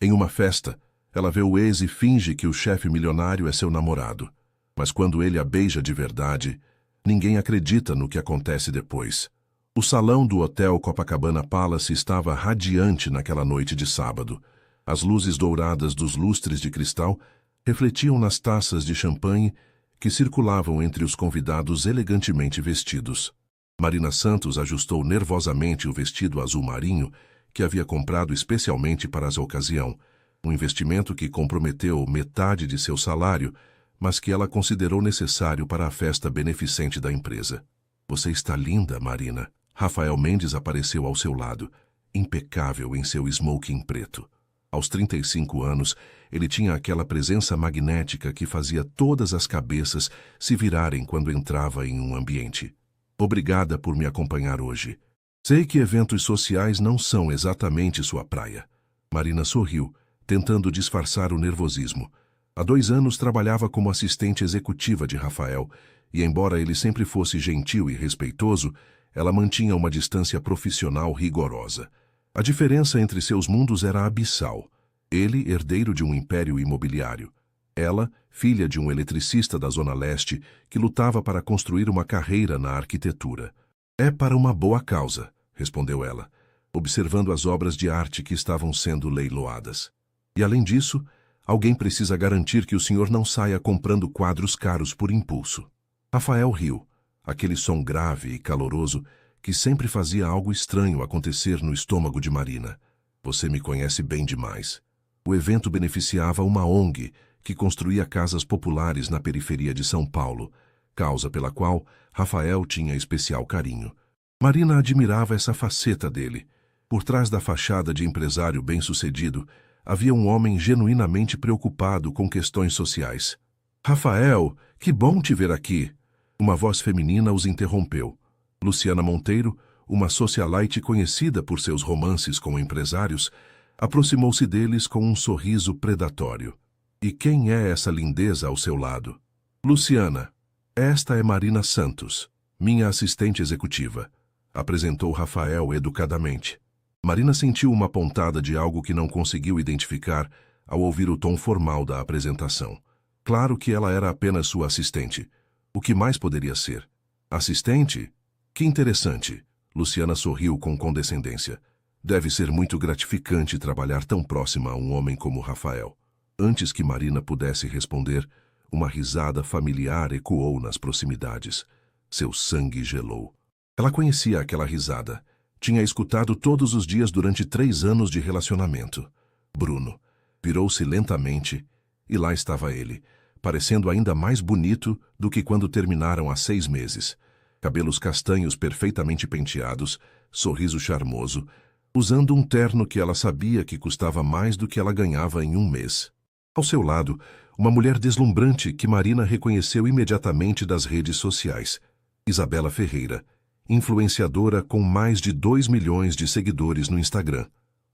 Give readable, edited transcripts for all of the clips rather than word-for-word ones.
Em uma festa, ela vê o ex e finge que o chefe milionário é seu namorado. Mas quando ele a beija de verdade, ninguém acredita no que acontece depois. O salão do Hotel Copacabana Palace estava radiante naquela noite de sábado. As luzes douradas dos lustres de cristal refletiam nas taças de champanhe que circulavam entre os convidados elegantemente vestidos. Marina Santos ajustou nervosamente o vestido azul marinho que havia comprado especialmente para essa ocasião, um investimento que comprometeu metade de seu salário, mas que ela considerou necessário para a festa beneficente da empresa. Você está linda, Marina. Rafael Mendes apareceu ao seu lado, impecável em seu smoking preto. Aos 35 anos, ele tinha aquela presença magnética que fazia todas as cabeças se virarem quando entrava em um ambiente. Obrigada por me acompanhar hoje. Sei que eventos sociais não são exatamente sua praia. Marina sorriu, tentando disfarçar o nervosismo. Há 2 anos trabalhava como assistente executiva de Rafael, e embora ele sempre fosse gentil e respeitoso, ela mantinha uma distância profissional rigorosa. A diferença entre seus mundos era abissal. Ele, herdeiro de um império imobiliário. Ela, filha de um eletricista da Zona Leste que lutava para construir uma carreira na arquitetura. É para uma boa causa, respondeu ela, observando as obras de arte que estavam sendo leiloadas. E além disso, alguém precisa garantir que o senhor não saia comprando quadros caros por impulso. Rafael riu, aquele som grave e caloroso que sempre fazia algo estranho acontecer no estômago de Marina. Você me conhece bem demais. O evento beneficiava uma ONG que construía casas populares na periferia de São Paulo, causa pela qual Rafael tinha especial carinho. Marina admirava essa faceta dele. Por trás da fachada de empresário bem-sucedido, havia um homem genuinamente preocupado com questões sociais. Rafael, que bom te ver aqui! Uma voz feminina os interrompeu. Luciana Monteiro, uma socialite conhecida por seus romances com empresários, aproximou-se deles com um sorriso predatório. E quem é essa lindeza ao seu lado? Luciana, esta é Marina Santos, minha assistente executiva, apresentou Rafael educadamente. Marina sentiu uma pontada de algo que não conseguiu identificar ao ouvir o tom formal da apresentação. Claro que ela era apenas sua assistente. O que mais poderia ser? Assistente? Que interessante. Luciana sorriu com condescendência. Deve ser muito gratificante trabalhar tão próxima a um homem como Rafael. Antes que Marina pudesse responder, uma risada familiar ecoou nas proximidades. Seu sangue gelou. Ela conhecia aquela risada. Tinha escutado todos os dias durante 3 anos de relacionamento. Bruno. Virou-se lentamente e lá estava ele, parecendo ainda mais bonito do que quando terminaram há 6 meses. Cabelos castanhos perfeitamente penteados, sorriso charmoso, usando um terno que ela sabia que custava mais do que ela ganhava em 1 mês. Ao seu lado, uma mulher deslumbrante que Marina reconheceu imediatamente das redes sociais. Isabela Ferreira, influenciadora com mais de 2 milhões de seguidores no Instagram.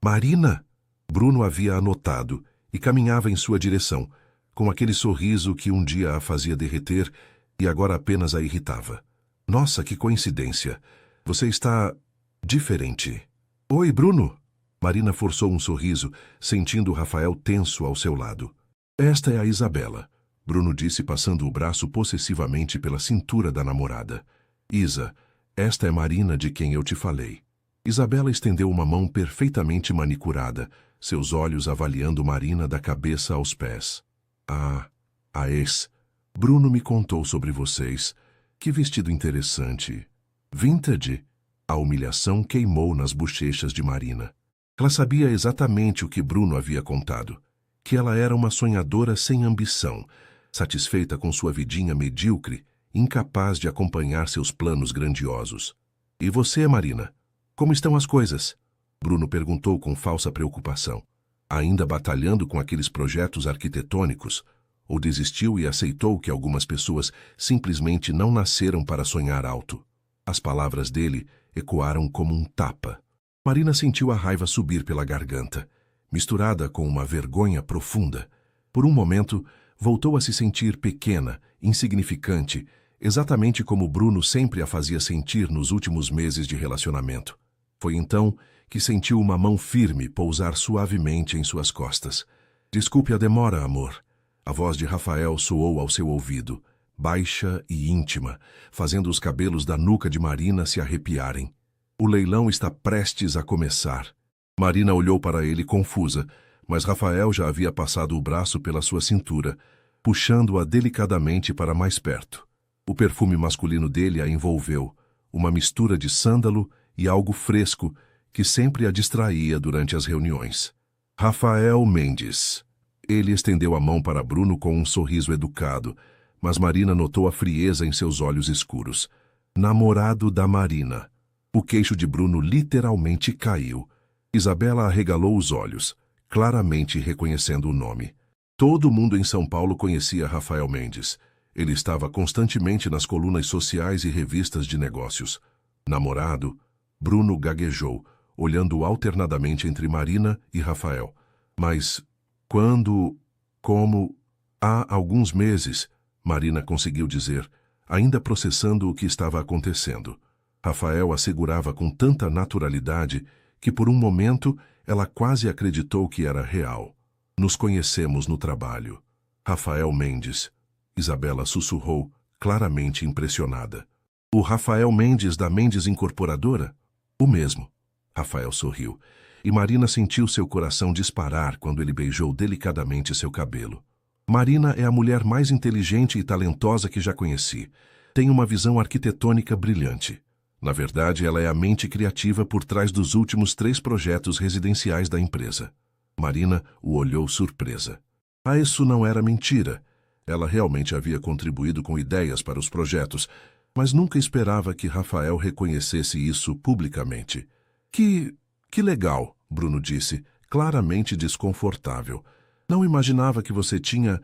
Marina! Bruno havia anotado e caminhava em sua direção, com aquele sorriso que um dia a fazia derreter e agora apenas a irritava. Nossa, que coincidência! Você está diferente. Oi, Bruno! Marina forçou um sorriso, sentindo Rafael tenso ao seu lado. Esta é a Isabela, Bruno disse passando o braço possessivamente pela cintura da namorada. Isa, esta é Marina de quem eu te falei. Isabela estendeu uma mão perfeitamente manicurada, seus olhos avaliando Marina da cabeça aos pés. Ah, a ex. Bruno me contou sobre vocês. Que vestido interessante. Vintage? A humilhação queimou nas bochechas de Marina. Ela sabia exatamente o que Bruno havia contado. Que ela era uma sonhadora sem ambição, satisfeita com sua vidinha medíocre, incapaz de acompanhar seus planos grandiosos. E você, Marina? Como estão as coisas? Bruno perguntou com falsa preocupação. Ainda batalhando com aqueles projetos arquitetônicos? Ou desistiu e aceitou que algumas pessoas simplesmente não nasceram para sonhar alto? As palavras dele ecoaram como um tapa. Marina sentiu a raiva subir pela garganta, misturada com uma vergonha profunda. Por um momento, voltou a se sentir pequena, insignificante, exatamente como Bruno sempre a fazia sentir nos últimos meses de relacionamento. Foi então que sentiu uma mão firme pousar suavemente em suas costas. Desculpe a demora, amor. A voz de Rafael soou ao seu ouvido, baixa e íntima, fazendo os cabelos da nuca de Marina se arrepiarem. O leilão está prestes a começar. Marina olhou para ele confusa, mas Rafael já havia passado o braço pela sua cintura, puxando-a delicadamente para mais perto. O perfume masculino dele a envolveu, uma mistura de sândalo e algo fresco que sempre a distraía durante as reuniões. Rafael Mendes. Ele estendeu a mão para Bruno com um sorriso educado, mas Marina notou a frieza em seus olhos escuros. Namorado da Marina. O queixo de Bruno literalmente caiu. Isabela arregalou os olhos, claramente reconhecendo o nome. Todo mundo em São Paulo conhecia Rafael Mendes. Ele estava constantemente nas colunas sociais e revistas de negócios. Namorado? Bruno gaguejou, olhando alternadamente entre Marina e Rafael. Mas quando? Como? Há alguns meses, Marina conseguiu dizer, ainda processando o que estava acontecendo. Rafael assegurava com tanta naturalidade que por um momento ela quase acreditou que era real. Nos conhecemos no trabalho. Rafael Mendes. Isabela sussurrou, claramente impressionada. O Rafael Mendes da Mendes Incorporadora? O mesmo. Rafael sorriu, e Marina sentiu seu coração disparar quando ele beijou delicadamente seu cabelo. Marina é a mulher mais inteligente e talentosa que já conheci. Tem uma visão arquitetônica brilhante. Na verdade, ela é a mente criativa por trás dos últimos 3 projetos residenciais da empresa. Marina o olhou surpresa. Ah, isso não era mentira. Ela realmente havia contribuído com ideias para os projetos, mas nunca esperava que Rafael reconhecesse isso publicamente. Que legal, Bruno disse, claramente desconfortável. Não imaginava que você tinha...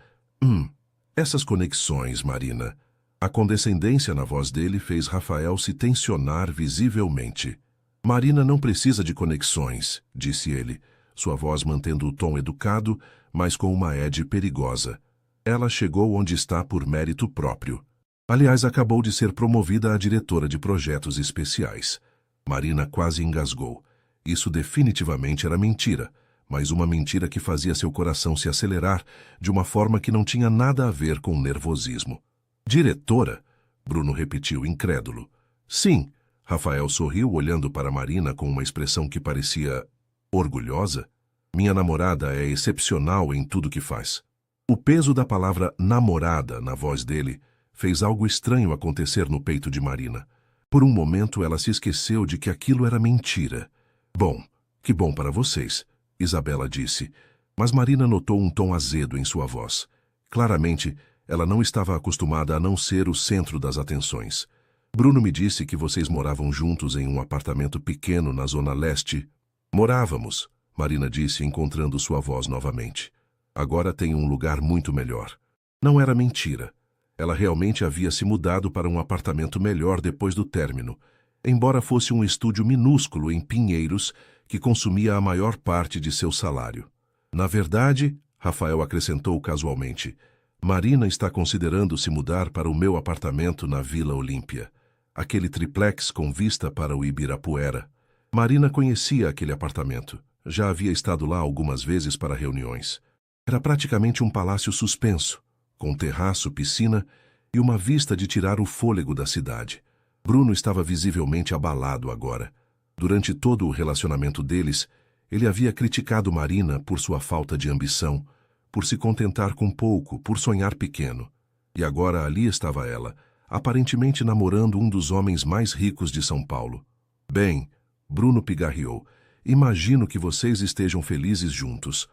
essas conexões, Marina. A condescendência na voz dele fez Rafael se tensionar visivelmente. Marina não precisa de conexões, disse ele, sua voz mantendo o tom educado, mas com uma edge perigosa. Ela chegou onde está por mérito próprio. Aliás, acabou de ser promovida a diretora de projetos especiais. Marina quase engasgou. Isso definitivamente era mentira, mas uma mentira que fazia seu coração se acelerar de uma forma que não tinha nada a ver com nervosismo. Diretora? Bruno repetiu, incrédulo. Sim, Rafael sorriu olhando para Marina com uma expressão que parecia orgulhosa. Minha namorada é excepcional em tudo que faz. O peso da palavra namorada na voz dele fez algo estranho acontecer no peito de Marina. Por um momento ela se esqueceu de que aquilo era mentira. Bom, que bom para vocês, Isabela disse, mas Marina notou um tom azedo em sua voz. Claramente, ela não estava acostumada a não ser o centro das atenções. Bruno me disse que vocês moravam juntos em um apartamento pequeno na Zona Leste. Morávamos, Marina disse, encontrando sua voz novamente. Agora tem um lugar muito melhor. Não era mentira. Ela realmente havia se mudado para um apartamento melhor depois do término, embora fosse um estúdio minúsculo em Pinheiros que consumia a maior parte de seu salário. Na verdade, Rafael acrescentou casualmente, Marina está considerando se mudar para o meu apartamento na Vila Olímpia, aquele triplex com vista para o Ibirapuera. Marina conhecia aquele apartamento. Já havia estado lá algumas vezes para reuniões. Era praticamente um palácio suspenso, com terraço, piscina e uma vista de tirar o fôlego da cidade. Bruno estava visivelmente abalado agora. Durante todo o relacionamento deles, ele havia criticado Marina por sua falta de ambição, por se contentar com pouco, por sonhar pequeno. E agora ali estava ela, aparentemente namorando um dos homens mais ricos de São Paulo. Bem, Bruno pigarreou, imagino que vocês estejam felizes juntos.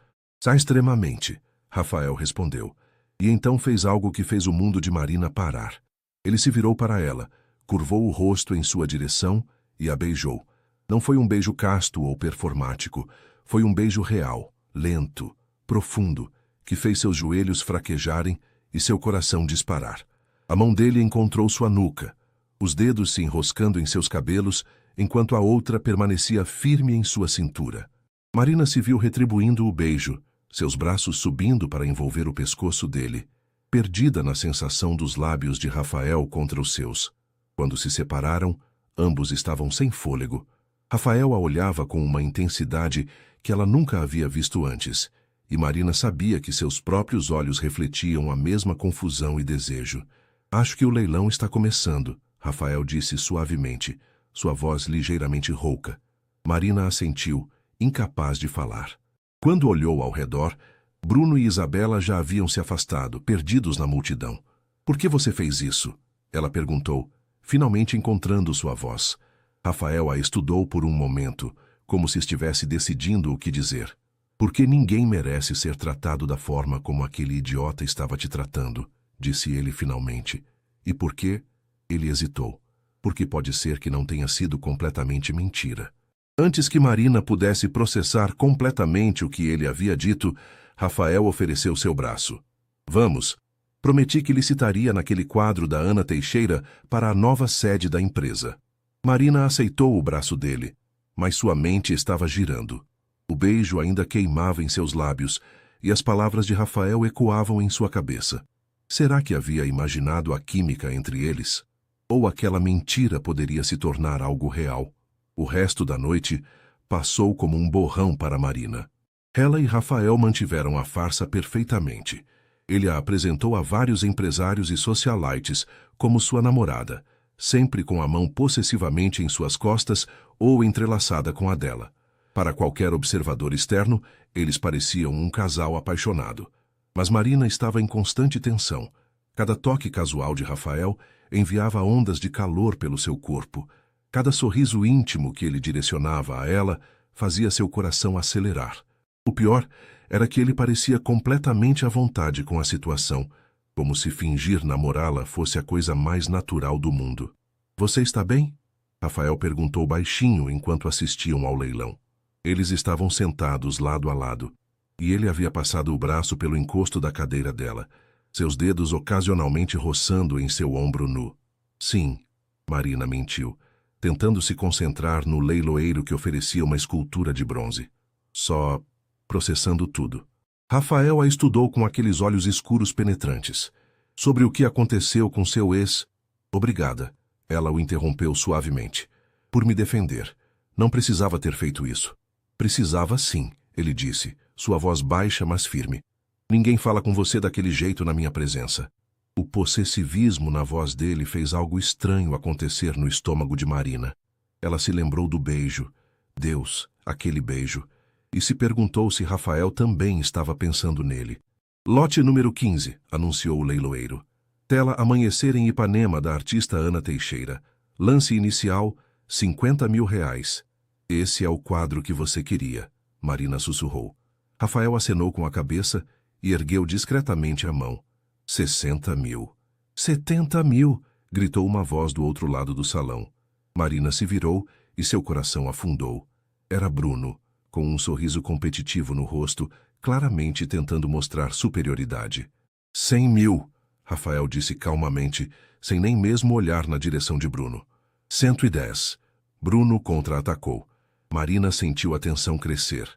Extremamente, Rafael respondeu. E então fez algo que fez o mundo de Marina parar. Ele se virou para ela, curvou o rosto em sua direção e a beijou. Não foi um beijo casto ou performático, foi um beijo real, lento, profundo, que fez seus joelhos fraquejarem e seu coração disparar. A mão dele encontrou sua nuca, os dedos se enroscando em seus cabelos, enquanto a outra permanecia firme em sua cintura. Marina se viu retribuindo o beijo, seus braços subindo para envolver o pescoço dele, perdida na sensação dos lábios de Rafael contra os seus. Quando se separaram, ambos estavam sem fôlego. Rafael a olhava com uma intensidade que ela nunca havia visto antes, e Marina sabia que seus próprios olhos refletiam a mesma confusão e desejo. Acho que o leilão está começando, Rafael disse suavemente, sua voz ligeiramente rouca. Marina assentiu, incapaz de falar. Quando olhou ao redor, Bruno e Isabela já haviam se afastado, perdidos na multidão. Por que você fez isso? Ela perguntou, finalmente encontrando sua voz. Rafael a estudou por um momento, como se estivesse decidindo o que dizer. Porque ninguém merece ser tratado da forma como aquele idiota estava te tratando, disse ele finalmente. E por quê? Ele hesitou. Porque pode ser que não tenha sido completamente mentira. Antes que Marina pudesse processar completamente o que ele havia dito, Rafael ofereceu seu braço. Vamos. Prometi que licitaria naquele quadro da Ana Teixeira para a nova sede da empresa. Marina aceitou o braço dele, mas sua mente estava girando. O beijo ainda queimava em seus lábios e as palavras de Rafael ecoavam em sua cabeça. Será que havia imaginado a química entre eles? Ou aquela mentira poderia se tornar algo real? O resto da noite passou como um borrão para Marina. Ela e Rafael mantiveram a farsa perfeitamente. Ele a apresentou a vários empresários e socialites como sua namorada, sempre com a mão possessivamente em suas costas ou entrelaçada com a dela. Para qualquer observador externo, eles pareciam um casal apaixonado. Mas Marina estava em constante tensão. Cada toque casual de Rafael enviava ondas de calor pelo seu corpo. Cada sorriso íntimo que ele direcionava a ela fazia seu coração acelerar. O pior era que ele parecia completamente à vontade com a situação, como se fingir namorá-la fosse a coisa mais natural do mundo. Você está bem? Rafael perguntou baixinho enquanto assistiam ao leilão. Eles estavam sentados lado a lado, e ele havia passado o braço pelo encosto da cadeira dela, seus dedos ocasionalmente roçando em seu ombro nu. Sim, Marina mentiu, tentando se concentrar no leiloeiro que oferecia uma escultura de bronze. Só processando tudo. Rafael a estudou com aqueles olhos escuros penetrantes. Sobre o que aconteceu com seu ex... Obrigada, ela o interrompeu suavemente. Por me defender. Não precisava ter feito isso. Precisava sim, ele disse, sua voz baixa mas firme. Ninguém fala com você daquele jeito na minha presença. O possessivismo na voz dele fez algo estranho acontecer no estômago de Marina. Ela se lembrou do beijo. Deus, aquele beijo. E se perguntou se Rafael também estava pensando nele. Lote número 15, anunciou o leiloeiro. Tela Amanhecer em Ipanema, da artista Ana Teixeira. Lance inicial, R$50 mil. Esse é o quadro que você queria, Marina sussurrou. Rafael acenou com a cabeça e ergueu discretamente a mão. 60 mil. 70 mil! Gritou uma voz do outro lado do salão. Marina se virou e seu coração afundou. Era Bruno, com um sorriso competitivo no rosto, claramente tentando mostrar superioridade. 100 mil! Rafael disse calmamente, sem nem mesmo olhar na direção de Bruno. 110. Bruno contra-atacou. Marina sentiu a tensão crescer.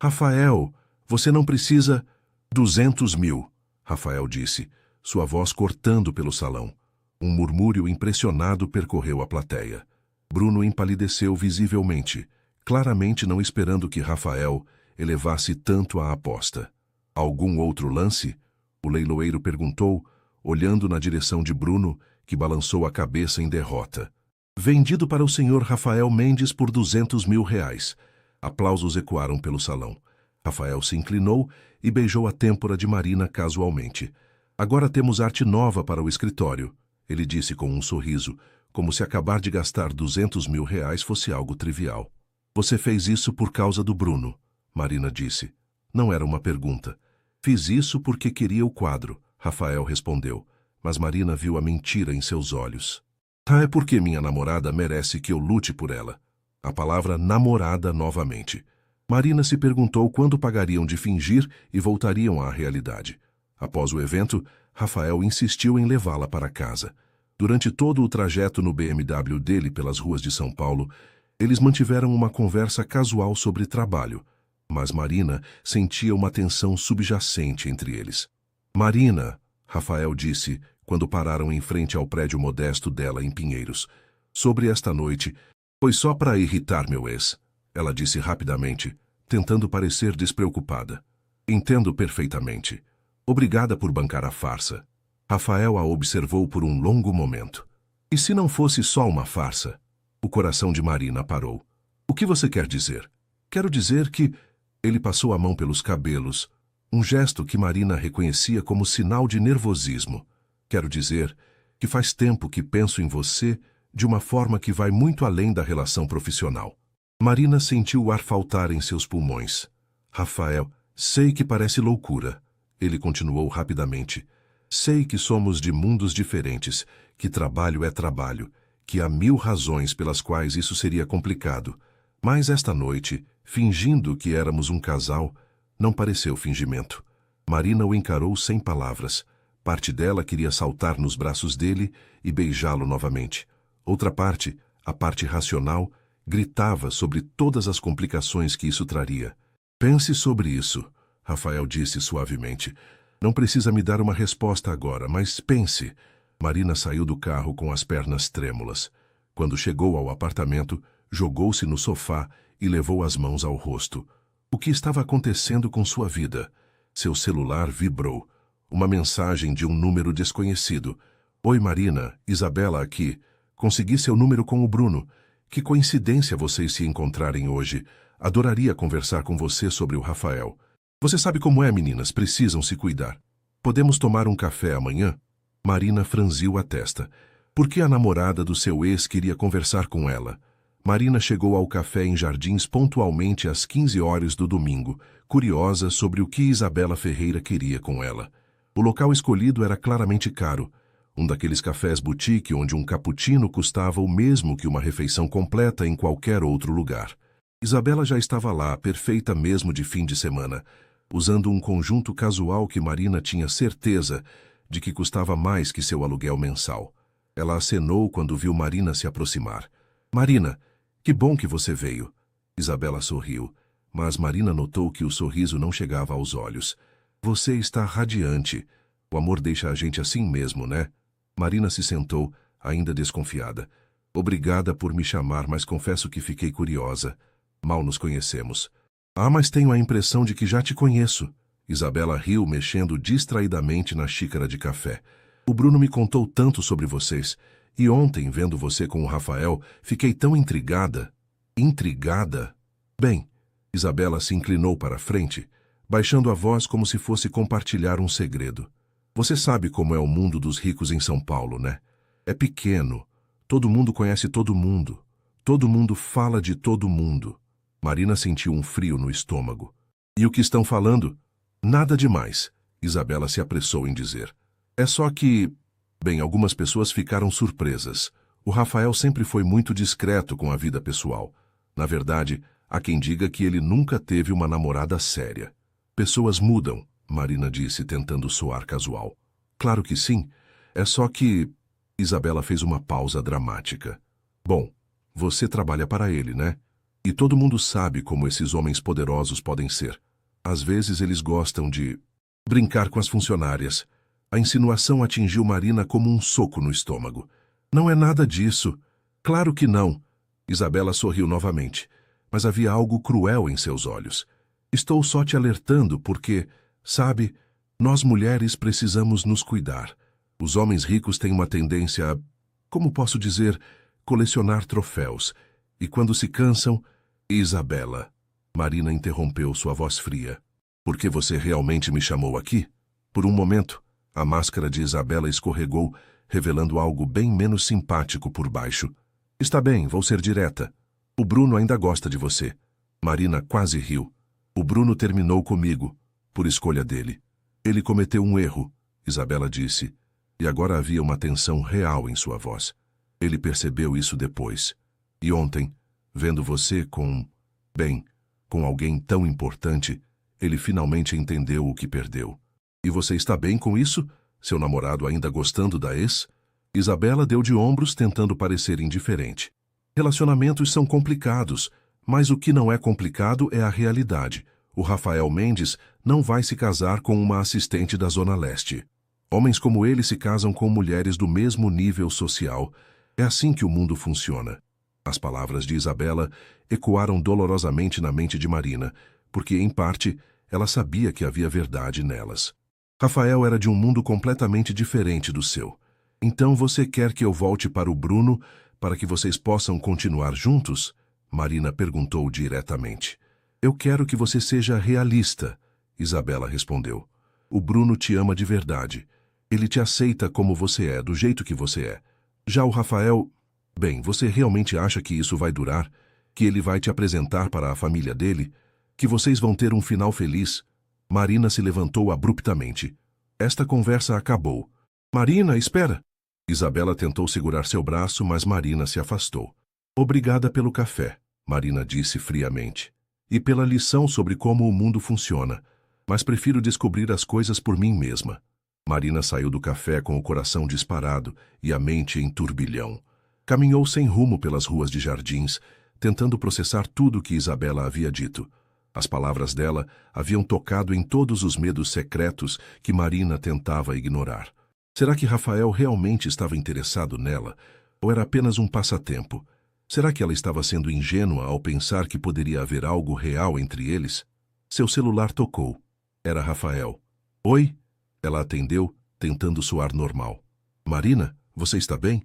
Rafael, você não precisa... 200 mil, Rafael disse, sua voz cortando pelo salão. Um murmúrio impressionado percorreu a plateia. Bruno empalideceu visivelmente, claramente não esperando que Rafael elevasse tanto a aposta. Algum outro lance? O leiloeiro perguntou, olhando na direção de Bruno, que balançou a cabeça em derrota. Vendido para o senhor Rafael Mendes por 200 mil. Aplausos ecoaram pelo salão. Rafael se inclinou e beijou a têmpora de Marina casualmente. Agora temos arte nova para o escritório, ele disse com um sorriso, como se acabar de gastar 200 mil fosse algo trivial. Você fez isso por causa do Bruno, Marina disse. Não era uma pergunta. Fiz isso porque queria o quadro, Rafael respondeu, mas Marina viu a mentira em seus olhos. É porque minha namorada merece que eu lute por ela. A palavra namorada novamente. Marina se perguntou quando pagariam de fingir e voltariam à realidade. Após o evento, Rafael insistiu em levá-la para casa. Durante todo o trajeto no BMW dele pelas ruas de São Paulo, eles mantiveram uma conversa casual sobre trabalho, mas Marina sentia uma tensão subjacente entre eles. Marina, Rafael disse, quando pararam em frente ao prédio modesto dela em Pinheiros. Sobre esta noite, Foi só para irritar meu ex, ela disse rapidamente, tentando parecer despreocupada. Entendo perfeitamente. Obrigada por bancar a farsa. Rafael a observou por um longo momento. E se não fosse só uma farsa? O coração de Marina parou. O que você quer dizer? Quero dizer que... Ele passou a mão pelos cabelos, um gesto que Marina reconhecia como sinal de nervosismo. Quero dizer que faz tempo que penso em você de uma forma que vai muito além da relação profissional. Marina sentiu o ar faltar em seus pulmões. Rafael, sei que parece loucura. Ele continuou rapidamente. Sei que somos de mundos diferentes, que trabalho é trabalho, que há 1000 razões pelas quais isso seria complicado. Mas esta noite, fingindo que éramos um casal, não pareceu fingimento. Marina o encarou sem palavras. Parte dela queria saltar nos braços dele e beijá-lo novamente. Outra parte, a parte racional, gritava sobre todas as complicações que isso traria. Pense sobre isso, Rafael disse suavemente. Não precisa me dar uma resposta agora, mas pense. Marina saiu do carro com as pernas trêmulas. Quando chegou ao apartamento, jogou-se no sofá e levou as mãos ao rosto. O que estava acontecendo com sua vida? Seu celular vibrou. Uma mensagem de um número desconhecido. Oi, Marina, Isabela aqui. Consegui seu número com o Bruno. Que coincidência vocês se encontrarem hoje. Adoraria conversar com você sobre o Rafael. Você sabe como é, meninas, precisam se cuidar. Podemos tomar um café amanhã? Marina franziu a testa. Por que a namorada do seu ex queria conversar com ela? Marina chegou ao café em Jardins pontualmente às 15 horas do domingo, curiosa sobre o que Isabela Ferreira queria com ela. O local escolhido era claramente caro, um daqueles cafés boutique onde um cappuccino custava o mesmo que uma refeição completa em qualquer outro lugar. Isabela já estava lá, perfeita mesmo de fim de semana, usando um conjunto casual que Marina tinha certeza de que custava mais que seu aluguel mensal. Ela acenou quando viu Marina se aproximar. Marina, que bom que você veio. Isabela sorriu, mas Marina notou que o sorriso não chegava aos olhos. Você está radiante. O amor deixa a gente assim mesmo, né? Marina se sentou, ainda desconfiada. Obrigada por me chamar, mas confesso que fiquei curiosa. Mal nos conhecemos. Ah, mas tenho a impressão de que já te conheço. Isabela riu, mexendo distraidamente na xícara de café. O Bruno me contou tanto sobre vocês. E ontem, vendo você com o Rafael, fiquei tão intrigada. Intrigada? Bem, Isabela se inclinou para a frente, baixando a voz como se fosse compartilhar um segredo. Você sabe como é o mundo dos ricos em São Paulo, né? É pequeno. Todo mundo conhece todo mundo. Todo mundo fala de todo mundo. Marina sentiu um frio no estômago. E o que estão falando? Nada demais, Isabela se apressou em dizer. É só que... Bem, algumas pessoas ficaram surpresas. O Rafael sempre foi muito discreto com a vida pessoal. Na verdade, há quem diga que ele nunca teve uma namorada séria. Pessoas mudam, Marina disse, tentando soar casual. Claro que sim. É só que... Isabela fez uma pausa dramática. Bom, você trabalha para ele, né? E todo mundo sabe como esses homens poderosos podem ser. Às vezes eles gostam de brincar com as funcionárias. A insinuação atingiu Marina como um soco no estômago. Não é nada disso. Claro que não. Isabela sorriu novamente, mas havia algo cruel em seus olhos. Estou só te alertando porque, sabe, nós mulheres precisamos nos cuidar. Os homens ricos têm uma tendência a, como posso dizer, colecionar troféus. E quando se cansam... Isabela. Marina interrompeu, sua voz fria. Por que você realmente me chamou aqui? Por um momento... A máscara de Isabela escorregou, revelando algo bem menos simpático por baixo. Está bem, vou ser direta. O Bruno ainda gosta de você. Marina quase riu. O Bruno terminou comigo, por escolha dele. Ele cometeu um erro, Isabela disse, e agora havia uma tensão real em sua voz. Ele percebeu isso depois. E ontem, vendo você com... Bem, com alguém tão importante, ele finalmente entendeu o que perdeu. E você está bem com isso? Seu namorado ainda gostando da ex? Isabela deu de ombros, tentando parecer indiferente. Relacionamentos são complicados, mas o que não é complicado é a realidade. O Rafael Mendes não vai se casar com uma assistente da Zona Leste. Homens como ele se casam com mulheres do mesmo nível social. É assim que o mundo funciona. As palavras de Isabela ecoaram dolorosamente na mente de Marina, porque, em parte, ela sabia que havia verdade nelas. Rafael era de um mundo completamente diferente do seu. Então você quer que eu volte para o Bruno para que vocês possam continuar juntos? Marina perguntou diretamente. Eu quero que você seja realista, Isabela respondeu. O Bruno te ama de verdade. Ele te aceita como você é, do jeito que você é. Já o Rafael... Bem, você realmente acha que isso vai durar? Que ele vai te apresentar para a família dele? Que vocês vão ter um final feliz? Marina se levantou abruptamente. Esta conversa acabou. Marina, espera! Isabela tentou segurar seu braço, mas Marina se afastou. Obrigada pelo café, Marina disse friamente. E pela lição sobre como o mundo funciona. Mas prefiro descobrir as coisas por mim mesma. Marina saiu do café com o coração disparado e a mente em turbilhão. Caminhou sem rumo pelas ruas de Jardins, tentando processar tudo o que Isabela havia dito. As palavras dela haviam tocado em todos os medos secretos que Marina tentava ignorar. Será que Rafael realmente estava interessado nela? Ou era apenas um passatempo? Será que ela estava sendo ingênua ao pensar que poderia haver algo real entre eles? Seu celular tocou. Era Rafael. Oi? Ela atendeu, tentando soar normal. Marina, você está bem?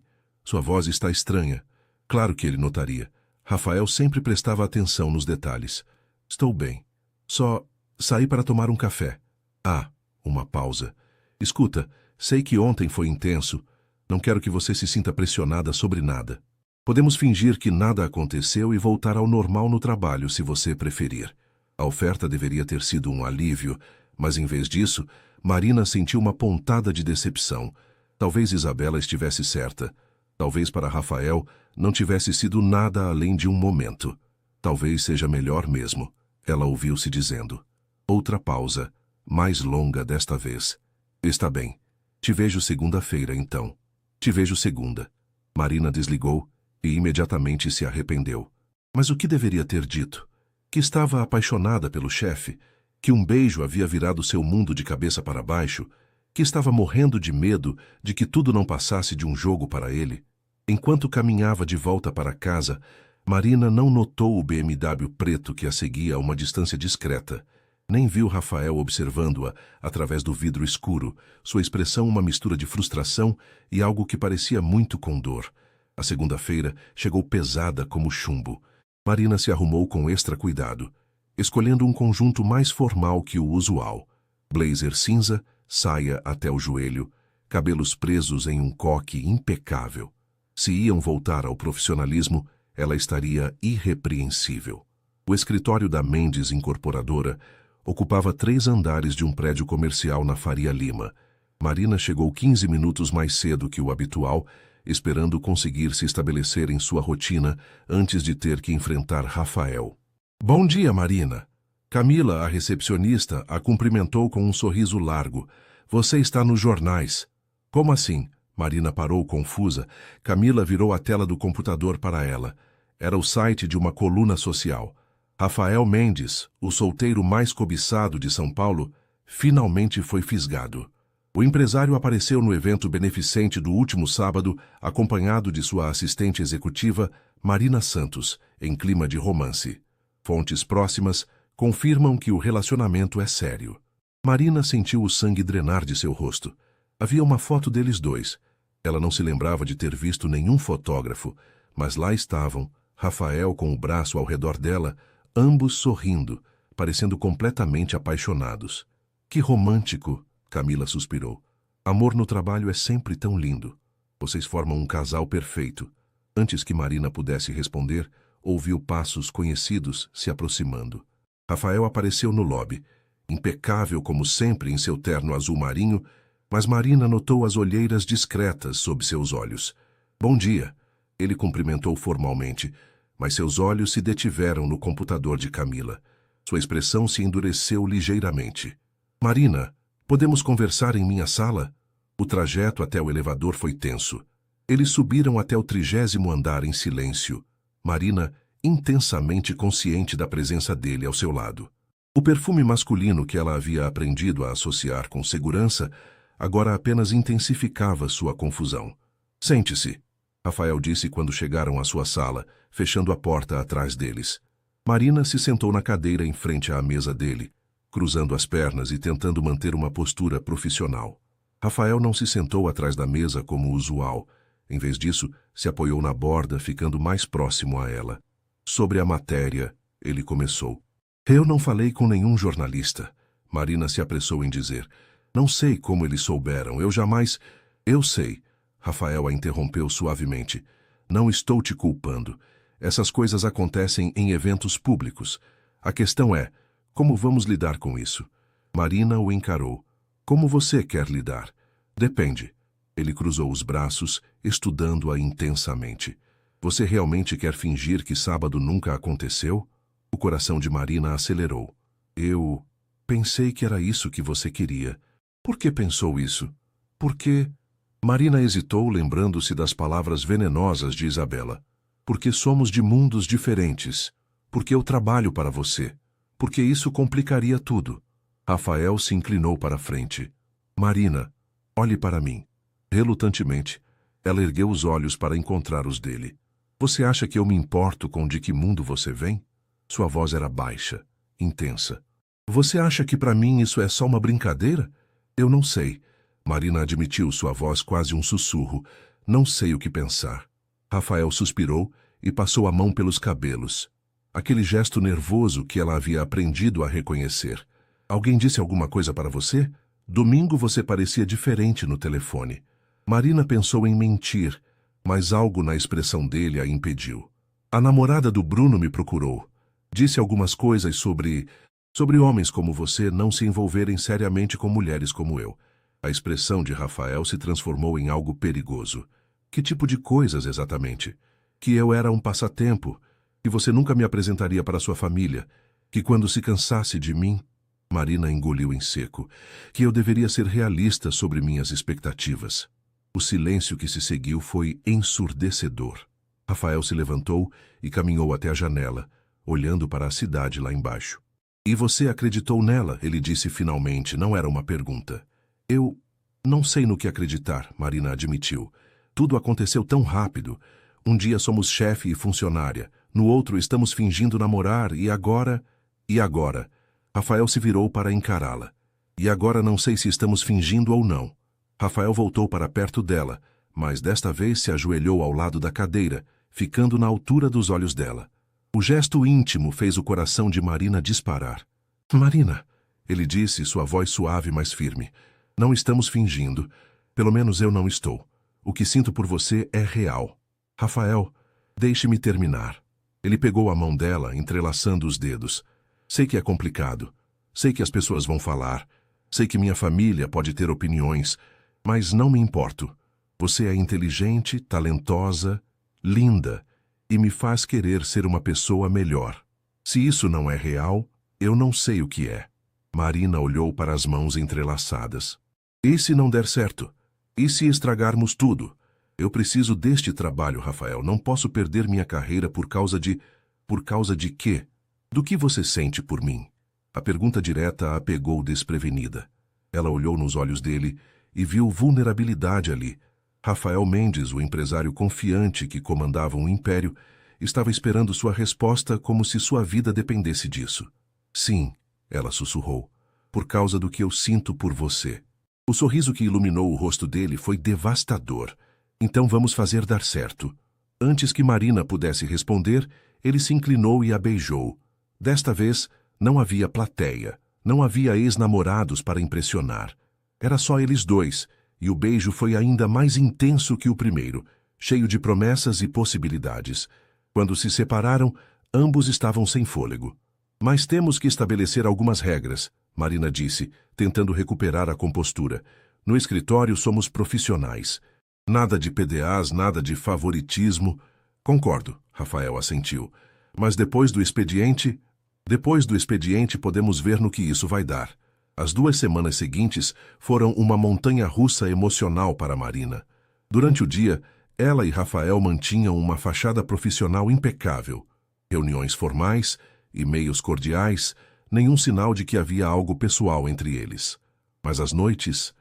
Sua voz está estranha. Claro que ele notaria. Rafael sempre prestava atenção nos detalhes. Estou bem. Só saí para tomar um café. Ah, uma pausa. Escuta, sei que ontem foi intenso. Não quero que você se sinta pressionada sobre nada. Podemos fingir que nada aconteceu e voltar ao normal no trabalho, se você preferir. A oferta deveria ter sido um alívio, mas em vez disso, Marina sentiu uma pontada de decepção. Talvez Isabela estivesse certa. Talvez para Rafael não tivesse sido nada além de um momento. Talvez seja melhor mesmo, ela ouviu-se dizendo. Outra pausa, mais longa desta vez. Está bem. Te vejo segunda-feira, então. Te vejo segunda. Marina desligou e imediatamente se arrependeu. Mas o que deveria ter dito? Que estava apaixonada pelo chefe, que um beijo havia virado seu mundo de cabeça para baixo, que estava morrendo de medo de que tudo não passasse de um jogo para ele. Enquanto caminhava de volta para casa, Marina não notou o BMW preto que a seguia a uma distância discreta. Nem viu Rafael observando-a através do vidro escuro, sua expressão uma mistura de frustração e algo que parecia muito com dor. A segunda-feira chegou pesada como chumbo. Marina se arrumou com extra cuidado, escolhendo um conjunto mais formal que o usual. Blazer cinza, saia até o joelho, cabelos presos em um coque impecável. Se iam voltar ao profissionalismo, ela estaria irrepreensível. O escritório da Mendes Incorporadora ocupava 3 andares de um prédio comercial na Faria Lima. Marina chegou 15 minutos mais cedo que o habitual, esperando conseguir se estabelecer em sua rotina antes de ter que enfrentar Rafael. Bom dia, Marina. Camila, a recepcionista, a cumprimentou com um sorriso largo. Você está nos jornais. Como assim? Marina parou confusa. Camila virou a tela do computador para ela. Era o site de uma coluna social. Rafael Mendes, o solteiro mais cobiçado de São Paulo, finalmente foi fisgado. O empresário apareceu no evento beneficente do último sábado, acompanhado de sua assistente executiva, Marina Santos, em clima de romance. Fontes próximas confirmam que o relacionamento é sério. Marina sentiu o sangue drenar de seu rosto. Havia uma foto deles dois. Ela não se lembrava de ter visto nenhum fotógrafo, mas lá estavam, Rafael com o braço ao redor dela, ambos sorrindo, parecendo completamente apaixonados. Que romântico! Camila suspirou. Amor no trabalho é sempre tão lindo. Vocês formam um casal perfeito. Antes que Marina pudesse responder, ouviu passos conhecidos se aproximando. Rafael apareceu no lobby, impecável como sempre em seu terno azul marinho, mas Marina notou as olheiras discretas sob seus olhos. Bom dia. Ele cumprimentou formalmente, mas seus olhos se detiveram no computador de Camila. Sua expressão se endureceu ligeiramente. Marina, podemos conversar em minha sala? O trajeto até o elevador foi tenso. Eles subiram até o 30º andar em silêncio. Marina, intensamente consciente da presença dele ao seu lado. O perfume masculino que ela havia aprendido a associar com segurança agora apenas intensificava sua confusão. Sente-se. Rafael disse quando chegaram à sua sala, fechando a porta atrás deles. Marina se sentou na cadeira em frente à mesa dele, cruzando as pernas e tentando manter uma postura profissional. Rafael não se sentou atrás da mesa como usual. Em vez disso, se apoiou na borda, ficando mais próximo a ela. Sobre a matéria, ele começou. Eu não falei com nenhum jornalista. Marina se apressou em dizer. Não sei como eles souberam, eu jamais... Eu sei. Rafael a interrompeu suavemente. Não estou te culpando. Essas coisas acontecem em eventos públicos. A questão é, como vamos lidar com isso? Marina o encarou. Como você quer lidar? Depende. Ele cruzou os braços, estudando-a intensamente. Você realmente quer fingir que sábado nunca aconteceu? O coração de Marina acelerou. Eu pensei que era isso que você queria. Por que pensou isso? Porque... Marina hesitou, lembrando-se das palavras venenosas de Isabela. Porque somos de mundos diferentes. Porque eu trabalho para você. Porque isso complicaria tudo. Rafael se inclinou para a frente. Marina, olhe para mim. Relutantemente, ela ergueu os olhos para encontrar os dele. Você acha que eu me importo com de que mundo você vem? Sua voz era baixa, intensa. Você acha que para mim isso é só uma brincadeira? Eu não sei. Marina admitiu, sua voz quase um sussurro. Não sei o que pensar. Rafael suspirou e passou a mão pelos cabelos. Aquele gesto nervoso que ela havia aprendido a reconhecer. Alguém disse alguma coisa para você? Domingo você parecia diferente no telefone. Marina pensou em mentir, mas algo na expressão dele a impediu. A namorada do Bruno me procurou. Disse algumas coisas sobre homens como você não se envolverem seriamente com mulheres como eu. A expressão de Rafael se transformou em algo perigoso. Que tipo de coisas exatamente? Que eu era um passatempo, que você nunca me apresentaria para sua família, que quando se cansasse de mim... Marina engoliu em seco, que eu deveria ser realista sobre minhas expectativas. O silêncio que se seguiu foi ensurdecedor. Rafael se levantou e caminhou até a janela, olhando para a cidade lá embaixo. E você acreditou nela, ele disse finalmente, não era uma pergunta. Eu não sei no que acreditar, Marina admitiu. Tudo aconteceu tão rápido. Um dia somos chefe e funcionária, no outro estamos fingindo namorar e agora... E agora? Rafael se virou para encará-la. E agora não sei se estamos fingindo ou não. Rafael voltou para perto dela, mas desta vez se ajoelhou ao lado da cadeira, ficando na altura dos olhos dela. O gesto íntimo fez o coração de Marina disparar. Marina, ele disse, sua voz suave, mas firme. Não estamos fingindo. Pelo menos eu não estou. O que sinto por você é real. Rafael, deixe-me terminar. Ele pegou a mão dela, entrelaçando os dedos. Sei que é complicado. Sei que as pessoas vão falar. Sei que minha família pode ter opiniões. Mas não me importo. Você é inteligente, talentosa, linda e me faz querer ser uma pessoa melhor. Se isso não é real, eu não sei o que é. Marina olhou para as mãos entrelaçadas. E se não der certo? E se estragarmos tudo? Eu preciso deste trabalho, Rafael. Não posso perder minha carreira por causa de... Por causa de quê? Do que você sente por mim? A pergunta direta a pegou desprevenida. Ela olhou nos olhos dele e viu vulnerabilidade ali. Rafael Mendes, o empresário confiante que comandava um império, estava esperando sua resposta como se sua vida dependesse disso. Sim, ela sussurrou, por causa do que eu sinto por você. O sorriso que iluminou o rosto dele foi devastador. Então vamos fazer dar certo. Antes que Marina pudesse responder, ele se inclinou e a beijou. Desta vez, não havia plateia, não havia ex-namorados para impressionar. Era só eles dois, e o beijo foi ainda mais intenso que o primeiro, cheio de promessas e possibilidades. Quando se separaram, ambos estavam sem fôlego. Mas temos que estabelecer algumas regras, Marina disse, tentando recuperar a compostura. No escritório somos profissionais. Nada de PDAs, nada de favoritismo. Concordo, Rafael assentiu. Mas depois do expediente podemos ver no que isso vai dar. As 2 semanas seguintes foram uma montanha-russa emocional para Marina. Durante o dia, ela e Rafael mantinham uma fachada profissional impecável. Reuniões formais, e-mails cordiais, nenhum sinal de que havia algo pessoal entre eles. Mas as noites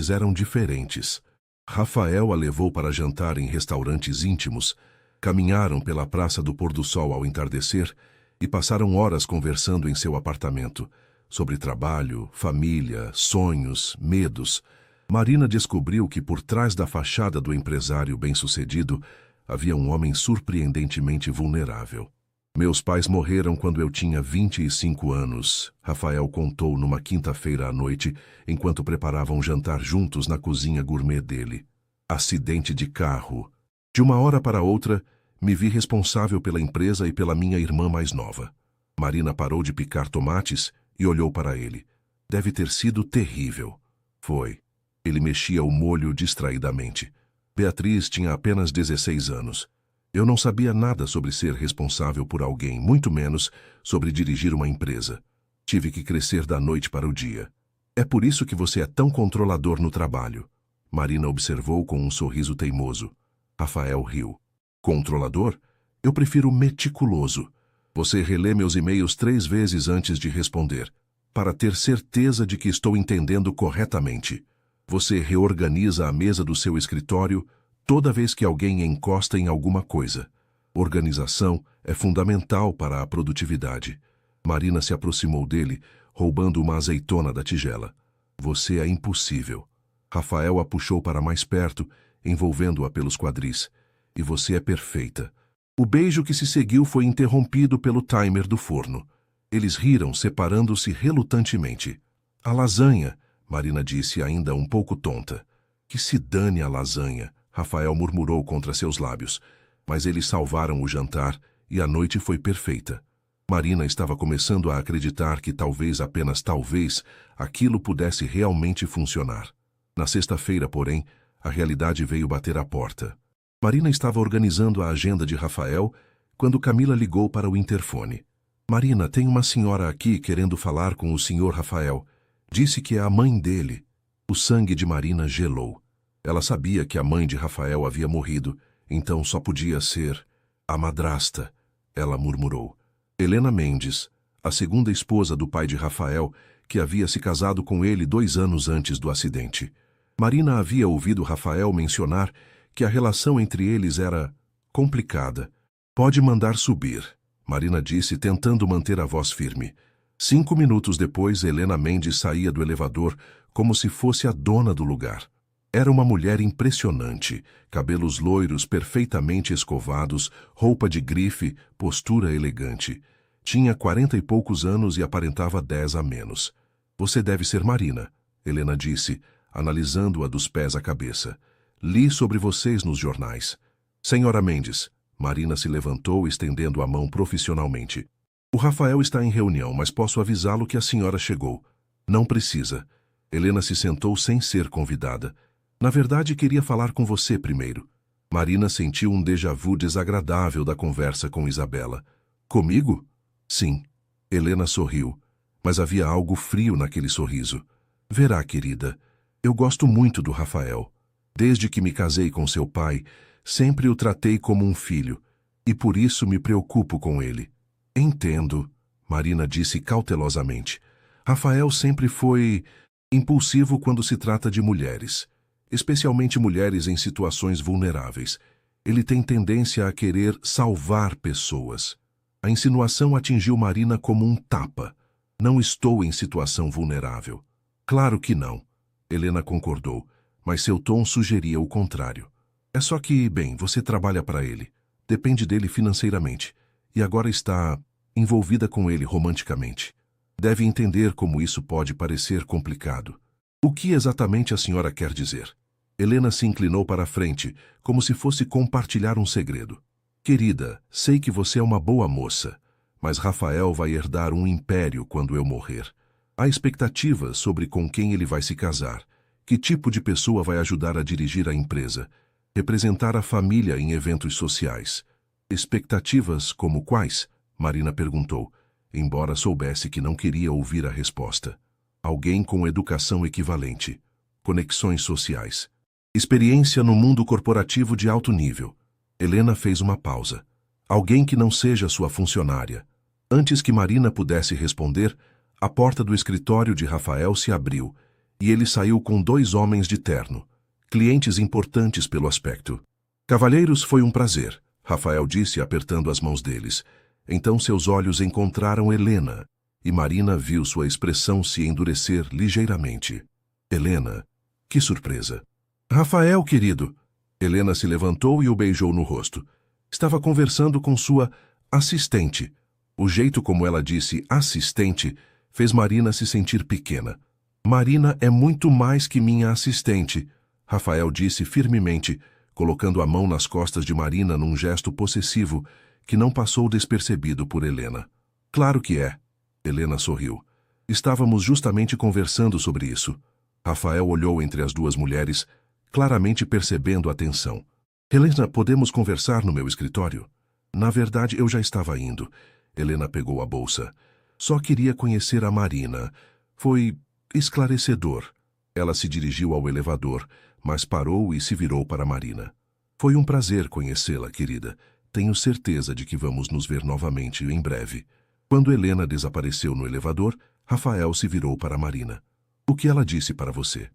eram diferentes. Rafael a levou para jantar em restaurantes íntimos, caminharam pela Praça do Pôr-do-Sol ao entardecer e passaram horas conversando em seu apartamento, sobre trabalho, família, sonhos, medos. Marina descobriu que por trás da fachada do empresário bem-sucedido havia um homem surpreendentemente vulnerável. Meus pais morreram quando eu tinha 25 anos, Rafael contou numa quinta-feira à noite, enquanto preparavam jantar juntos na cozinha gourmet dele. Acidente de carro. De uma hora para outra, me vi responsável pela empresa e pela minha irmã mais nova. Marina parou de picar tomates e olhou para ele. Deve ter sido terrível. Foi. Ele mexia o molho distraidamente. Beatriz tinha apenas 16 anos. Eu não sabia nada sobre ser responsável por alguém, muito menos sobre dirigir uma empresa. Tive que crescer da noite para o dia. É por isso que você é tão controlador no trabalho. Marina observou com um sorriso teimoso. Rafael riu. Controlador? Eu prefiro meticuloso. Você relê meus e-mails 3 vezes antes de responder, para ter certeza de que estou entendendo corretamente. Você reorganiza a mesa do seu escritório toda vez que alguém encosta em alguma coisa. Organização é fundamental para a produtividade. Marina se aproximou dele, roubando uma azeitona da tigela. Você é impossível. Rafael a puxou para mais perto, envolvendo-a pelos quadris. E você é perfeita. O beijo que se seguiu foi interrompido pelo timer do forno. Eles riram, separando-se relutantemente. A lasanha, Marina disse, ainda um pouco tonta. Que se dane a lasanha, Rafael murmurou contra seus lábios. Mas eles salvaram o jantar e a noite foi perfeita. Marina estava começando a acreditar que talvez, apenas talvez, aquilo pudesse realmente funcionar. Na sexta-feira, porém, a realidade veio bater à porta. Marina estava organizando a agenda de Rafael quando Camila ligou para o interfone. Marina, tem uma senhora aqui querendo falar com o senhor Rafael. Disse que é a mãe dele. O sangue de Marina gelou. Ela sabia que a mãe de Rafael havia morrido, então só podia ser a madrasta, ela murmurou. Helena Mendes, a segunda esposa do pai de Rafael, que havia se casado com ele 2 anos antes do acidente. Marina havia ouvido Rafael mencionar que a relação entre eles era complicada. Pode mandar subir, Marina disse, tentando manter a voz firme. 5 minutos depois, Helena Mendes saía do elevador como se fosse a dona do lugar. Era uma mulher impressionante, cabelos loiros perfeitamente escovados, roupa de grife, postura elegante. Tinha 40 e poucos anos e aparentava 10 a menos. Você deve ser Marina, Helena disse, analisando-a dos pés à cabeça. Li sobre vocês nos jornais. Senhora Mendes, Marina se levantou, estendendo a mão profissionalmente. O Rafael está em reunião, mas posso avisá-lo que a senhora chegou. Não precisa. Helena se sentou sem ser convidada. Na verdade, queria falar com você primeiro. Marina sentiu um déjà-vu desagradável da conversa com Isabela. Comigo? Sim. Helena sorriu, mas havia algo frio naquele sorriso. Verá, querida, eu gosto muito do Rafael. Desde que me casei com seu pai, sempre o tratei como um filho, e por isso me preocupo com ele. Entendo, Marina disse cautelosamente. Rafael sempre foi impulsivo quando se trata de mulheres, especialmente mulheres em situações vulneráveis. Ele tem tendência a querer salvar pessoas. A insinuação atingiu Marina como um tapa. Não estou em situação vulnerável. Claro que não. Helena concordou, mas seu tom sugeria o contrário. É só que, bem, você trabalha para ele. Depende dele financeiramente. E agora está envolvida com ele romanticamente. Deve entender como isso pode parecer complicado. O que exatamente a senhora quer dizer? Helena se inclinou para a frente, como se fosse compartilhar um segredo. Querida, sei que você é uma boa moça, mas Rafael vai herdar um império quando eu morrer. Há expectativas sobre com quem ele vai se casar, que tipo de pessoa vai ajudar a dirigir a empresa, representar a família em eventos sociais. Expectativas como quais? Marina perguntou, embora soubesse que não queria ouvir a resposta. Alguém com educação equivalente, conexões sociais, experiência no mundo corporativo de alto nível. Helena fez uma pausa. Alguém que não seja sua funcionária. Antes que Marina pudesse responder, a porta do escritório de Rafael se abriu e ele saiu com 2 homens de terno. clientes importantes pelo aspecto. Cavalheiros, foi um prazer, Rafael disse apertando as mãos deles. Então seus olhos encontraram Helena, e Marina viu sua expressão se endurecer ligeiramente. Helena, que surpresa. Rafael, querido. Helena se levantou e o beijou no rosto. Estava conversando com sua assistente. O jeito como ela disse assistente fez Marina se sentir pequena. Marina é muito mais que minha assistente, Rafael disse firmemente, colocando a mão nas costas de Marina num gesto possessivo que não passou despercebido por Helena. Claro que é. Helena sorriu. Estávamos justamente conversando sobre isso. Rafael olhou entre as duas mulheres, claramente percebendo a tensão. Helena, podemos conversar no meu escritório? Na verdade, eu já estava indo. Helena pegou a bolsa. Só queria conhecer a Marina. Foi esclarecedor. Ela se dirigiu ao elevador, mas parou e se virou para Marina. Foi um prazer conhecê-la, querida. Tenho certeza de que vamos nos ver novamente em breve. Quando Helena desapareceu no elevador, Rafael se virou para Marina. O que ela disse para você?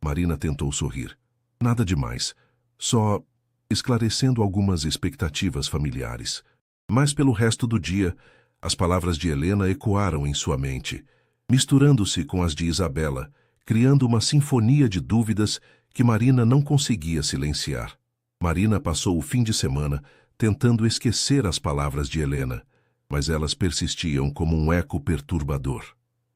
Marina tentou sorrir. Nada demais. Só esclarecendo algumas expectativas familiares. Mas pelo resto do dia, as palavras de Helena ecoaram em sua mente, misturando-se com as de Isabela, criando uma sinfonia de dúvidas que Marina não conseguia silenciar. Marina passou o fim de semana tentando esquecer as palavras de Helena, mas elas persistiam como um eco perturbador.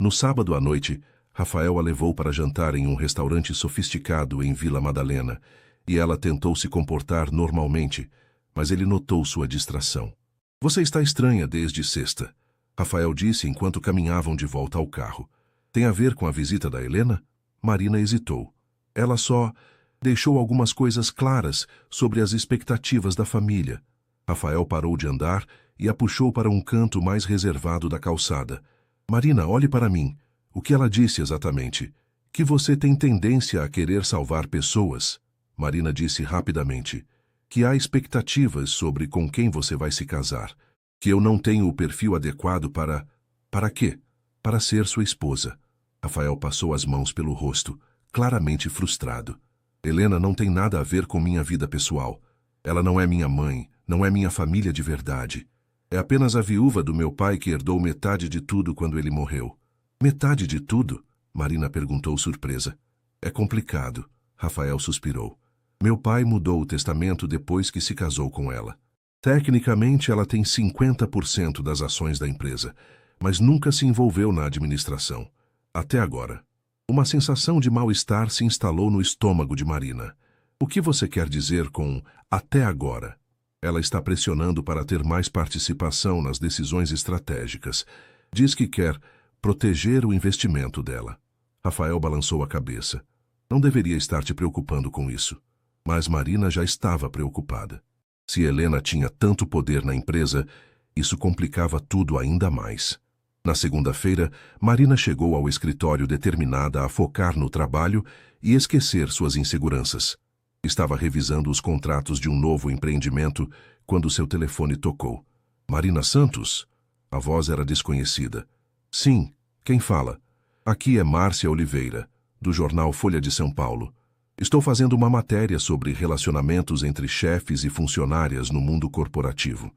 No sábado à noite, Rafael a levou para jantar em um restaurante sofisticado em Vila Madalena, e ela tentou se comportar normalmente, mas ele notou sua distração. Você está estranha desde sexta, Rafael disse enquanto caminhavam de volta ao carro. Tem a ver com a visita da Helena? Marina hesitou. Ela só deixou algumas coisas claras sobre as expectativas da família. Rafael parou de andar e a puxou para um canto mais reservado da calçada. Marina, olhe para mim. O que ela disse exatamente? Que você tem tendência a querer salvar pessoas. Marina disse rapidamente. Que há expectativas sobre com quem você vai se casar. Que eu não tenho o perfil adequado para... Para quê? Para ser sua esposa. Rafael passou as mãos pelo rosto, claramente frustrado. Helena não tem nada a ver com minha vida pessoal. Ela não é minha mãe, não é minha família de verdade. É apenas a viúva do meu pai que herdou metade de tudo quando ele morreu. Metade de tudo? Marina perguntou surpresa. É complicado. Rafael suspirou. Meu pai mudou o testamento depois que se casou com ela. Tecnicamente, ela tem 50% das ações da empresa, mas nunca se envolveu na administração. Até agora. Uma sensação de mal-estar se instalou no estômago de Marina. O que você quer dizer com até agora? Ela está pressionando para ter mais participação nas decisões estratégicas. Diz que quer proteger o investimento dela. Rafael balançou a cabeça. Não deveria estar te preocupando com isso. Mas Marina já estava preocupada. Se Helena tinha tanto poder na empresa, isso complicava tudo ainda mais. Na segunda-feira, Marina chegou ao escritório determinada a focar no trabalho e esquecer suas inseguranças. Estava revisando os contratos de um novo empreendimento quando seu telefone tocou. Marina Santos? A voz era desconhecida. Sim, quem fala? Aqui é Márcia Oliveira, do jornal Folha de São Paulo. Estou fazendo uma matéria sobre relacionamentos entre chefes e funcionárias no mundo corporativo.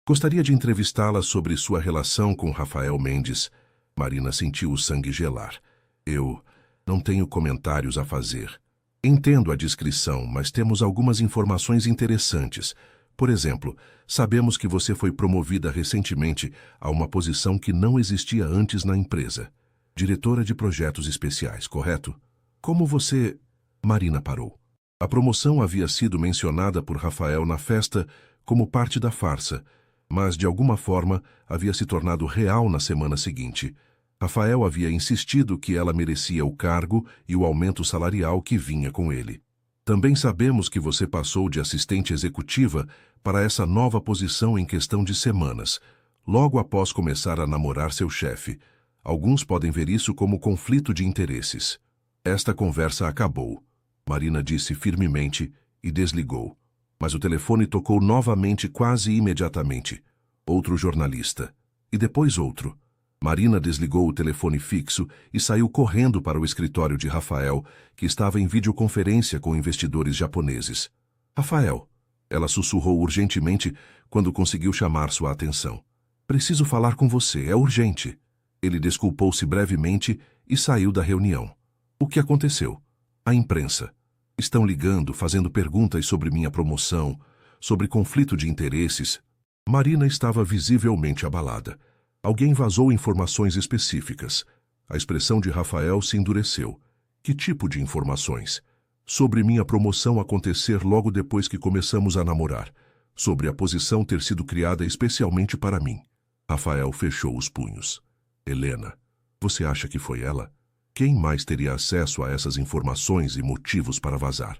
Gostaria de entrevistá-la sobre sua relação com Rafael Mendes. Marina sentiu o sangue gelar. Eu não tenho comentários a fazer. Entendo a descrição, mas temos algumas informações interessantes. Por exemplo, sabemos que você foi promovida recentemente a uma posição que não existia antes na empresa. Diretora de projetos especiais, correto? Como você... Marina parou. A promoção havia sido mencionada por Rafael na festa como parte da farsa, mas de alguma forma havia se tornado real na semana seguinte. Rafael havia insistido que ela merecia o cargo e o aumento salarial que vinha com ele. Também sabemos que você passou de assistente executiva para essa nova posição em questão de semanas, logo após começar a namorar seu chefe. Alguns podem ver isso como conflito de interesses. Esta conversa acabou. Marina disse firmemente e desligou. Mas o telefone tocou novamente quase imediatamente. Outro jornalista. E depois outro. Marina desligou o telefone fixo e saiu correndo para o escritório de Rafael, que estava em videoconferência com investidores japoneses. Rafael, ela sussurrou urgentemente quando conseguiu chamar sua atenção. Preciso falar com você, é urgente. Ele desculpou-se brevemente e saiu da reunião. O que aconteceu? A imprensa. Estão ligando, fazendo perguntas sobre minha promoção, sobre conflito de interesses. Marina estava visivelmente abalada. Alguém vazou informações específicas. A expressão de Rafael se endureceu. Que tipo de informações? Sobre minha promoção acontecer logo depois que começamos a namorar. Sobre a posição ter sido criada especialmente para mim. Rafael fechou os punhos. Helena, você acha que foi ela? Quem mais teria acesso a essas informações e motivos para vazar?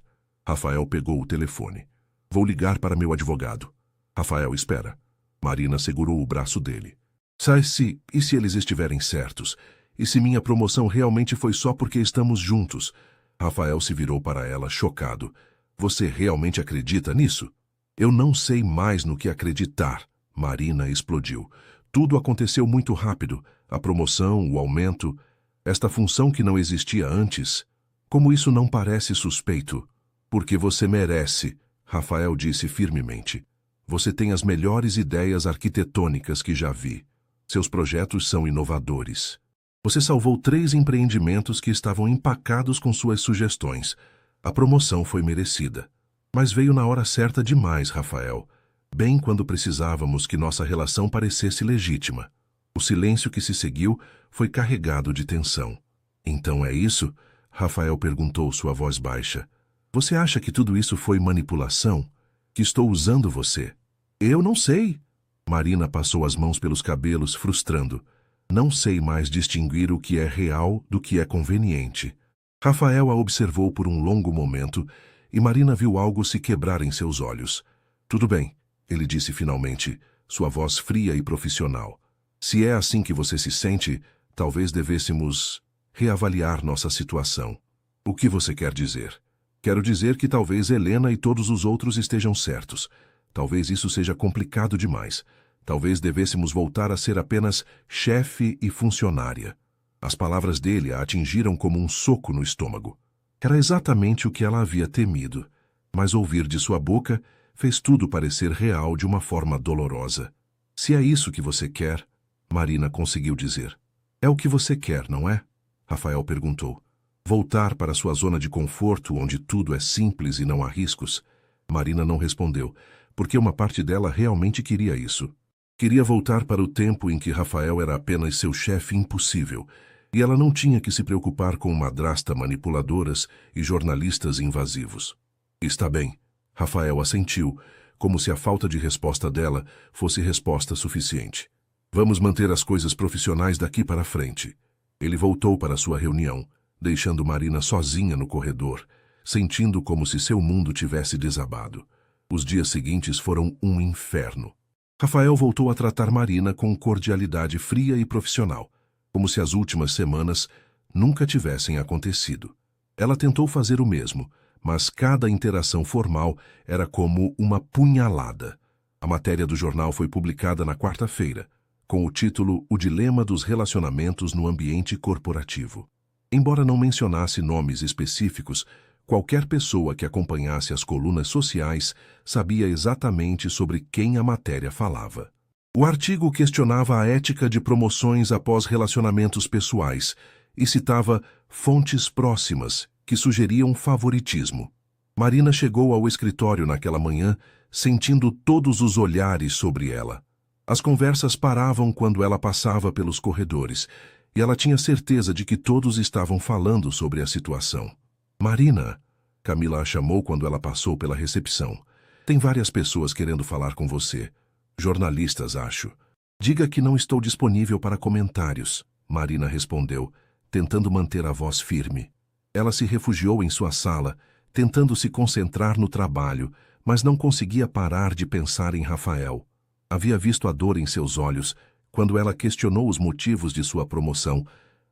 Rafael pegou o telefone. Vou ligar para meu advogado. Rafael, espera. Marina segurou o braço dele. E se eles estiverem certos? E se minha promoção realmente foi só porque estamos juntos? Rafael se virou para ela, chocado. Você realmente acredita nisso? Eu não sei mais no que acreditar. Marina explodiu. Tudo aconteceu muito rápido. A promoção, o aumento, esta função que não existia antes. Como isso não parece suspeito? Porque você merece, Rafael disse firmemente. Você tem as melhores ideias arquitetônicas que já vi. Seus projetos são inovadores. Você salvou 3 empreendimentos que estavam empacados com suas sugestões. A promoção foi merecida. Mas veio na hora certa demais, Rafael. Bem quando precisávamos que nossa relação parecesse legítima. O silêncio que se seguiu foi carregado de tensão. Então é isso? Rafael perguntou, sua voz baixa. Você acha que tudo isso foi manipulação? Que estou usando você? Eu não sei. Marina passou as mãos pelos cabelos, frustrando. Não sei mais distinguir o que é real do que é conveniente. Rafael a observou por um longo momento e Marina viu algo se quebrar em seus olhos. Tudo bem, ele disse finalmente, sua voz fria e profissional. Se é assim que você se sente, talvez devêssemos reavaliar nossa situação. O que você quer dizer? Quero dizer que talvez Helena e todos os outros estejam certos. Talvez isso seja complicado demais. Talvez devêssemos voltar a ser apenas chefe e funcionária. As palavras dele a atingiram como um soco no estômago. Era exatamente o que ela havia temido, mas ouvir de sua boca fez tudo parecer real de uma forma dolorosa. Se é isso que você quer, Marina conseguiu dizer. É o que você quer, não é? Rafael perguntou. Voltar para sua zona de conforto, onde tudo é simples e não há riscos? Marina não respondeu, porque uma parte dela realmente queria isso. Queria voltar para o tempo em que Rafael era apenas seu chefe impossível, e ela não tinha que se preocupar com madrasta manipuladoras e jornalistas invasivos. Está bem, Rafael assentiu, como se a falta de resposta dela fosse resposta suficiente. Vamos manter as coisas profissionais daqui para frente. Ele voltou para sua reunião, deixando Marina sozinha no corredor, sentindo como se seu mundo tivesse desabado. Os dias seguintes foram um inferno. Rafael voltou a tratar Marina com cordialidade fria e profissional, como se as últimas semanas nunca tivessem acontecido. Ela tentou fazer o mesmo, mas cada interação formal era como uma punhalada. A matéria do jornal foi publicada na quarta-feira, com o título O Dilema dos Relacionamentos no Ambiente Corporativo. Embora não mencionasse nomes específicos, qualquer pessoa que acompanhasse as colunas sociais sabia exatamente sobre quem a matéria falava. O artigo questionava a ética de promoções após relacionamentos pessoais e citava fontes próximas que sugeriam favoritismo. Marina chegou ao escritório naquela manhã, sentindo todos os olhares sobre ela. As conversas paravam quando ela passava pelos corredores, e ela tinha certeza de que todos estavam falando sobre a situação. Marina, Camila a chamou quando ela passou pela recepção. Tem várias pessoas querendo falar com você. Jornalistas, acho. Diga que não estou disponível para comentários, Marina respondeu, tentando manter a voz firme. Ela se refugiou em sua sala, tentando se concentrar no trabalho, mas não conseguia parar de pensar em Rafael. Havia visto a dor em seus olhos quando ela questionou os motivos de sua promoção,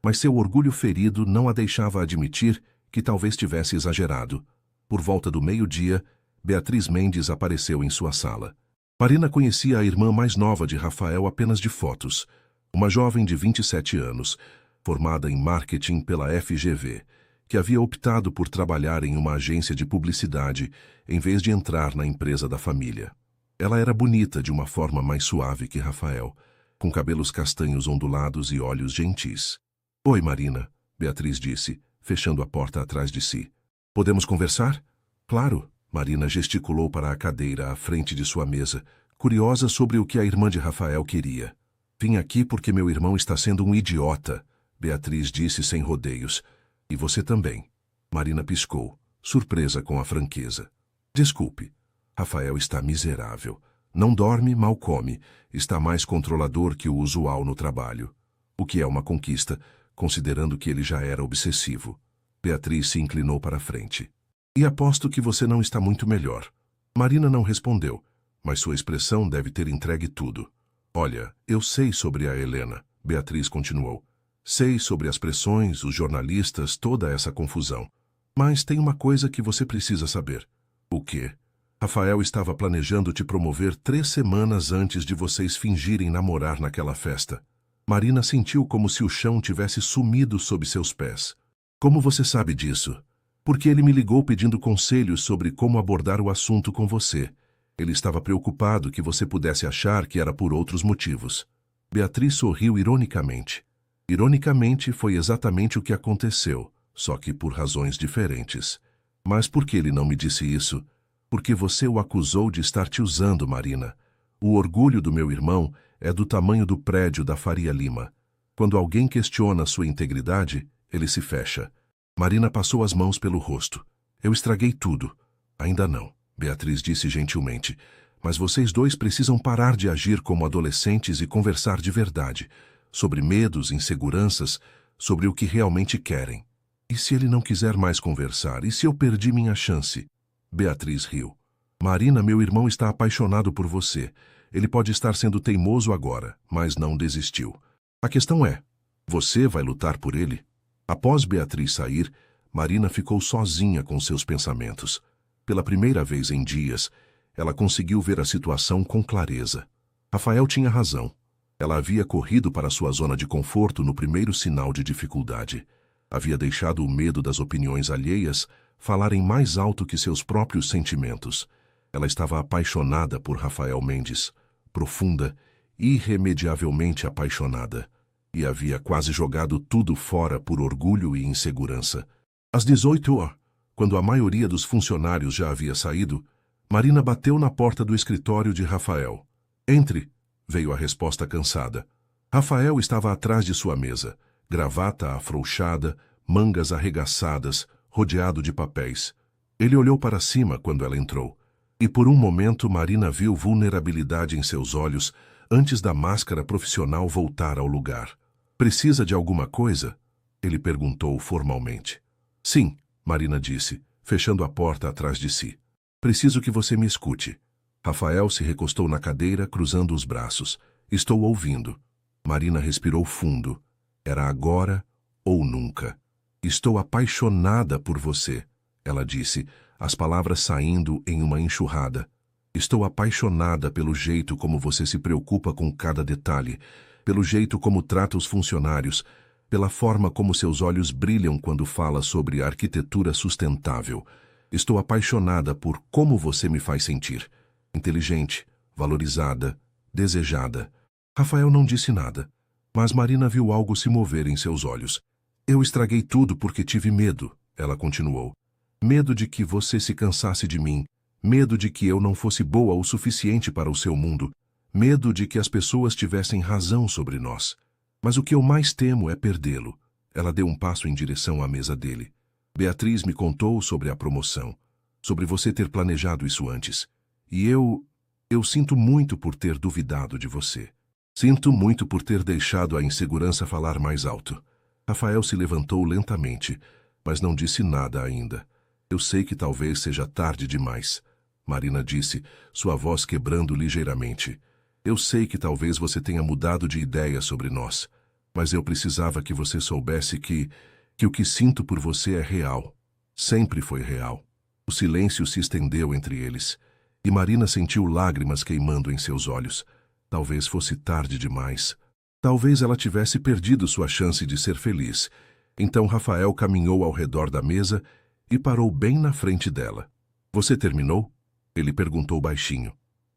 mas seu orgulho ferido não a deixava admitir que talvez tivesse exagerado. Por volta do meio-dia, Beatriz Mendes apareceu em sua sala. Marina conhecia a irmã mais nova de Rafael apenas de fotos. Uma jovem de 27 anos, formada em marketing pela FGV, que havia optado por trabalhar em uma agência de publicidade em vez de entrar na empresa da família. Ela era bonita de uma forma mais suave que Rafael, com cabelos castanhos ondulados e olhos gentis. "Oi, Marina", Beatriz disse, fechando a porta atrás de si. "Podemos conversar?" "Claro", Marina gesticulou para a cadeira à frente de sua mesa, curiosa sobre o que a irmã de Rafael queria. "Vim aqui porque meu irmão está sendo um idiota", Beatriz disse sem rodeios. "E você também." Marina piscou, surpresa com a franqueza. "Desculpe, Rafael está miserável. Não dorme, mal come, está mais controlador que o usual no trabalho. O que é uma conquista, considerando que ele já era obsessivo." Beatriz se inclinou para a frente. "E aposto que você não está muito melhor." Marina não respondeu, mas sua expressão deve ter entregue tudo. "Olha, eu sei sobre a Helena", Beatriz continuou. "Sei sobre as pressões, os jornalistas, toda essa confusão. Mas tem uma coisa que você precisa saber." "O quê?" "Rafael estava planejando te promover 3 semanas antes de vocês fingirem namorar naquela festa." Marina sentiu como se o chão tivesse sumido sob seus pés. "Como você sabe disso?" "Porque ele me ligou pedindo conselhos sobre como abordar o assunto com você. Ele estava preocupado que você pudesse achar que era por outros motivos." Beatriz sorriu ironicamente. Ironicamente, foi exatamente o que aconteceu, só que por razões diferentes. "Mas por que ele não me disse isso?" "Porque você o acusou de estar te usando, Marina. O orgulho do meu irmão é do tamanho do prédio da Faria Lima. Quando alguém questiona sua integridade, ele se fecha." Marina passou as mãos pelo rosto. "Eu estraguei tudo." "Ainda não", Beatriz disse gentilmente. "Mas vocês dois precisam parar de agir como adolescentes e conversar de verdade, sobre medos, inseguranças, sobre o que realmente querem." "E se ele não quiser mais conversar? E se eu perdi minha chance?" Beatriz riu. "Marina, meu irmão está apaixonado por você. Ele pode estar sendo teimoso agora, mas não desistiu. A questão é, você vai lutar por ele?" Após Beatriz sair, Marina ficou sozinha com seus pensamentos. Pela primeira vez em dias, ela conseguiu ver a situação com clareza. Rafael tinha razão. Ela havia corrido para sua zona de conforto no primeiro sinal de dificuldade. Havia deixado o medo das opiniões alheias falarem mais alto que seus próprios sentimentos. Ela estava apaixonada por Rafael Mendes, profunda, irremediavelmente apaixonada, e havia quase jogado tudo fora por orgulho e insegurança. Às 18 horas, quando a maioria dos funcionários já havia saído, Marina bateu na porta do escritório de Rafael. "Entre", veio a resposta cansada. Rafael estava atrás de sua mesa, gravata afrouxada, mangas arregaçadas, rodeado de papéis. Ele olhou para cima quando ela entrou, e por um momento Marina viu vulnerabilidade em seus olhos antes da máscara profissional voltar ao lugar. "Precisa de alguma coisa?" ele perguntou formalmente. "Sim", Marina disse, fechando a porta atrás de si. "Preciso que você me escute." Rafael se recostou na cadeira, cruzando os braços. "Estou ouvindo." Marina respirou fundo. Era agora ou nunca. "Estou apaixonada por você", ela disse, as palavras saindo em uma enxurrada. "Estou apaixonada pelo jeito como você se preocupa com cada detalhe, pelo jeito como trata os funcionários, pela forma como seus olhos brilham quando fala sobre arquitetura sustentável. Estou apaixonada por como você me faz sentir. Inteligente, valorizada, desejada." Rafael não disse nada, mas Marina viu algo se mover em seus olhos. "Eu estraguei tudo porque tive medo", ela continuou. "Medo de que você se cansasse de mim, medo de que eu não fosse boa o suficiente para o seu mundo, medo de que as pessoas tivessem razão sobre nós. Mas o que eu mais temo é perdê-lo." Ela deu um passo em direção à mesa dele. "Beatriz me contou sobre a promoção, sobre você ter planejado isso antes. E eu sinto muito por ter duvidado de você. Sinto muito por ter deixado a insegurança falar mais alto." Rafael se levantou lentamente, mas não disse nada ainda. "Eu sei que talvez seja tarde demais", Marina disse, sua voz quebrando ligeiramente. "Eu sei que talvez você tenha mudado de ideia sobre nós, mas eu precisava que você soubesse que o que sinto por você é real. Sempre foi real." O silêncio se estendeu entre eles, e Marina sentiu lágrimas queimando em seus olhos. Talvez fosse tarde demais. Talvez ela tivesse perdido sua chance de ser feliz. Então Rafael caminhou ao redor da mesa e parou bem na frente dela. Você terminou? Ele perguntou baixinho.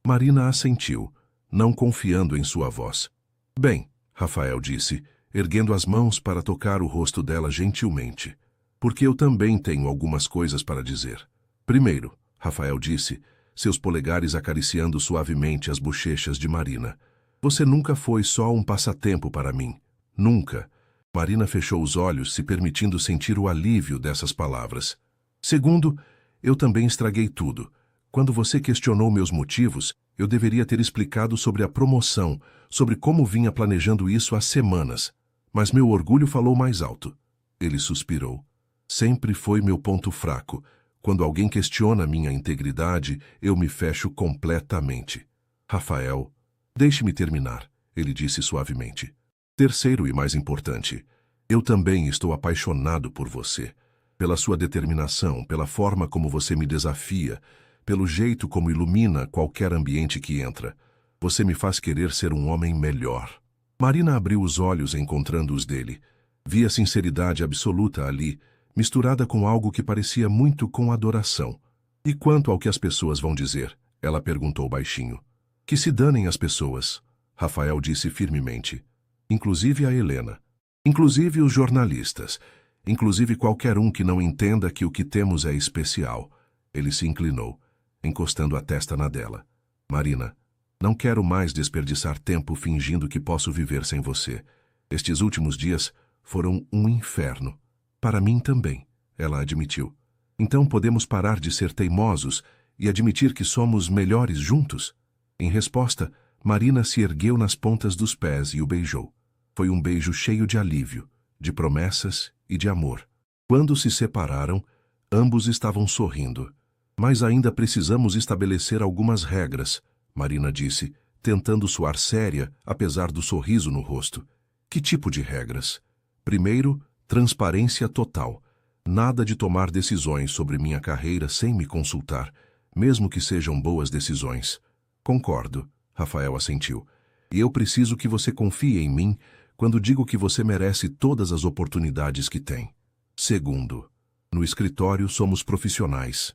Marina assentiu, não confiando em sua voz. Bem, Rafael disse, erguendo as mãos para tocar o rosto dela gentilmente. Porque eu também tenho algumas coisas para dizer. Primeiro, Rafael disse, seus polegares acariciando suavemente as bochechas de Marina. Você nunca foi só um passatempo para mim. Nunca. Marina fechou os olhos, se permitindo sentir o alívio dessas palavras. Segundo, eu também estraguei tudo. Quando você questionou meus motivos, eu deveria ter explicado sobre a promoção, sobre como vinha planejando isso há semanas. Mas meu orgulho falou mais alto. Ele suspirou. Sempre foi meu ponto fraco. Quando alguém questiona minha integridade, eu me fecho completamente. Rafael, deixe-me terminar, ele disse suavemente. Terceiro e mais importante, eu também estou apaixonado por você. Pela sua determinação, pela forma como você me desafia, pelo jeito como ilumina qualquer ambiente que entra. Você me faz querer ser um homem melhor. Marina abriu os olhos encontrando os dele. Via sinceridade absoluta ali, misturada com algo que parecia muito com adoração. E quanto ao que as pessoas vão dizer? Ela perguntou baixinho. Que se danem as pessoas, Rafael disse firmemente. Inclusive a Helena. Inclusive os jornalistas. Inclusive qualquer um que não entenda que o que temos é especial. Ele se inclinou, encostando a testa na dela. Marina, não quero mais desperdiçar tempo fingindo que posso viver sem você. Estes últimos dias foram um inferno. Para mim também, ela admitiu. Então podemos parar de ser teimosos e admitir que somos melhores juntos? Em resposta, Marina se ergueu nas pontas dos pés e o beijou. Foi um beijo cheio de alívio, de promessas e de amor. Quando se separaram, ambos estavam sorrindo. Mas ainda precisamos estabelecer algumas regras, Marina disse, tentando soar séria, apesar do sorriso no rosto. Que tipo de regras? Primeiro, transparência total. Nada de tomar decisões sobre minha carreira sem me consultar, mesmo que sejam boas decisões. Concordo, Rafael assentiu. E eu preciso que você confie em mim quando digo que você merece todas as oportunidades que tem. Segundo, no escritório somos profissionais.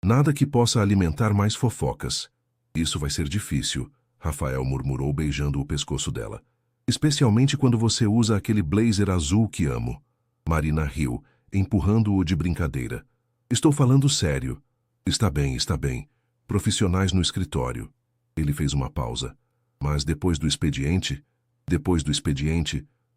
Nada que possa alimentar mais fofocas. Isso vai ser difícil, Rafael murmurou beijando o pescoço dela. Especialmente quando você usa aquele blazer azul que amo. Marina riu, empurrando-o de brincadeira. Estou falando sério. Está bem, está bem. Profissionais no escritório. Ele fez uma pausa. Mas depois do expediente,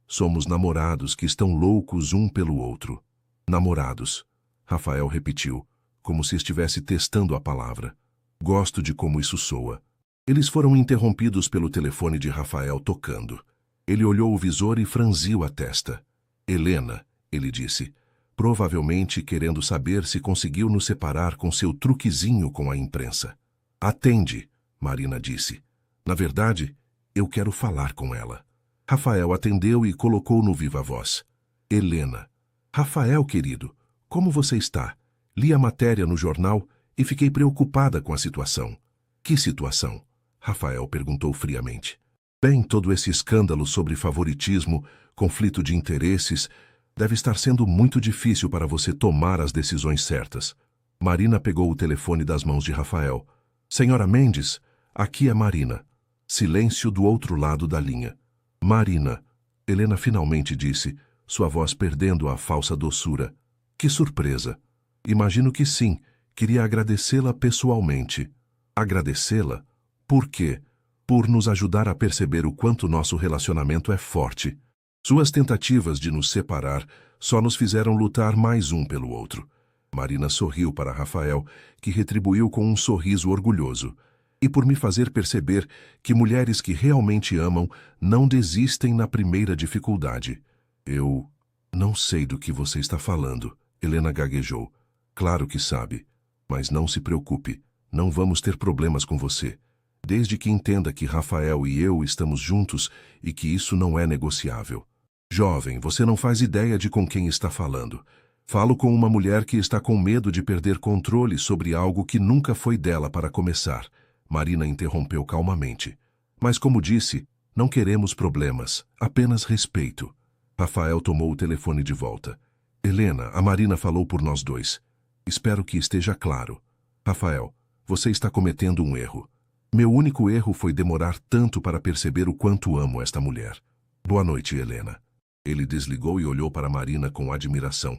somos namorados que estão loucos um pelo outro. Namorados. Rafael repetiu, como se estivesse testando a palavra. Gosto de como isso soa. Eles foram interrompidos pelo telefone de Rafael tocando. Ele olhou o visor e franziu a testa. Helena, ele disse, provavelmente querendo saber se conseguiu nos separar com seu truquezinho com a imprensa. Atende, Marina disse. Na verdade, eu quero falar com ela. Rafael atendeu e colocou no viva-voz. Helena. Rafael, querido, como você está? Li a matéria no jornal e fiquei preocupada com a situação. Que situação? Rafael perguntou friamente. Bem, todo esse escândalo sobre favoritismo, conflito de interesses, deve estar sendo muito difícil para você tomar as decisões certas. Marina pegou o telefone das mãos de Rafael. Senhora Mendes, aqui é Marina. Silêncio do outro lado da linha. Marina, Helena finalmente disse, sua voz perdendo a falsa doçura. Que surpresa. Imagino que sim, queria agradecê-la pessoalmente. Agradecê-la? Por quê? Por nos ajudar a perceber o quanto nosso relacionamento é forte. Suas tentativas de nos separar só nos fizeram lutar mais um pelo outro. Marina sorriu para Rafael, que retribuiu com um sorriso orgulhoso. E por me fazer perceber que mulheres que realmente amam não desistem na primeira dificuldade. Eu não sei do que você está falando, Helena gaguejou. Claro que sabe, mas não se preocupe, não vamos ter problemas com você. Desde que entenda que Rafael e eu estamos juntos e que isso não é negociável. Jovem, você não faz ideia de com quem está falando. Falo com uma mulher que está com medo de perder controle sobre algo que nunca foi dela para começar. Marina interrompeu calmamente. Mas como disse, Não queremos problemas, apenas respeito. Rafael tomou o telefone de volta. Helena, a Marina falou por nós dois. Espero que esteja claro. Rafael, você está cometendo um erro. Meu único erro foi demorar tanto para perceber o quanto amo esta mulher. Boa noite, Helena. Ele desligou e olhou para Marina com admiração.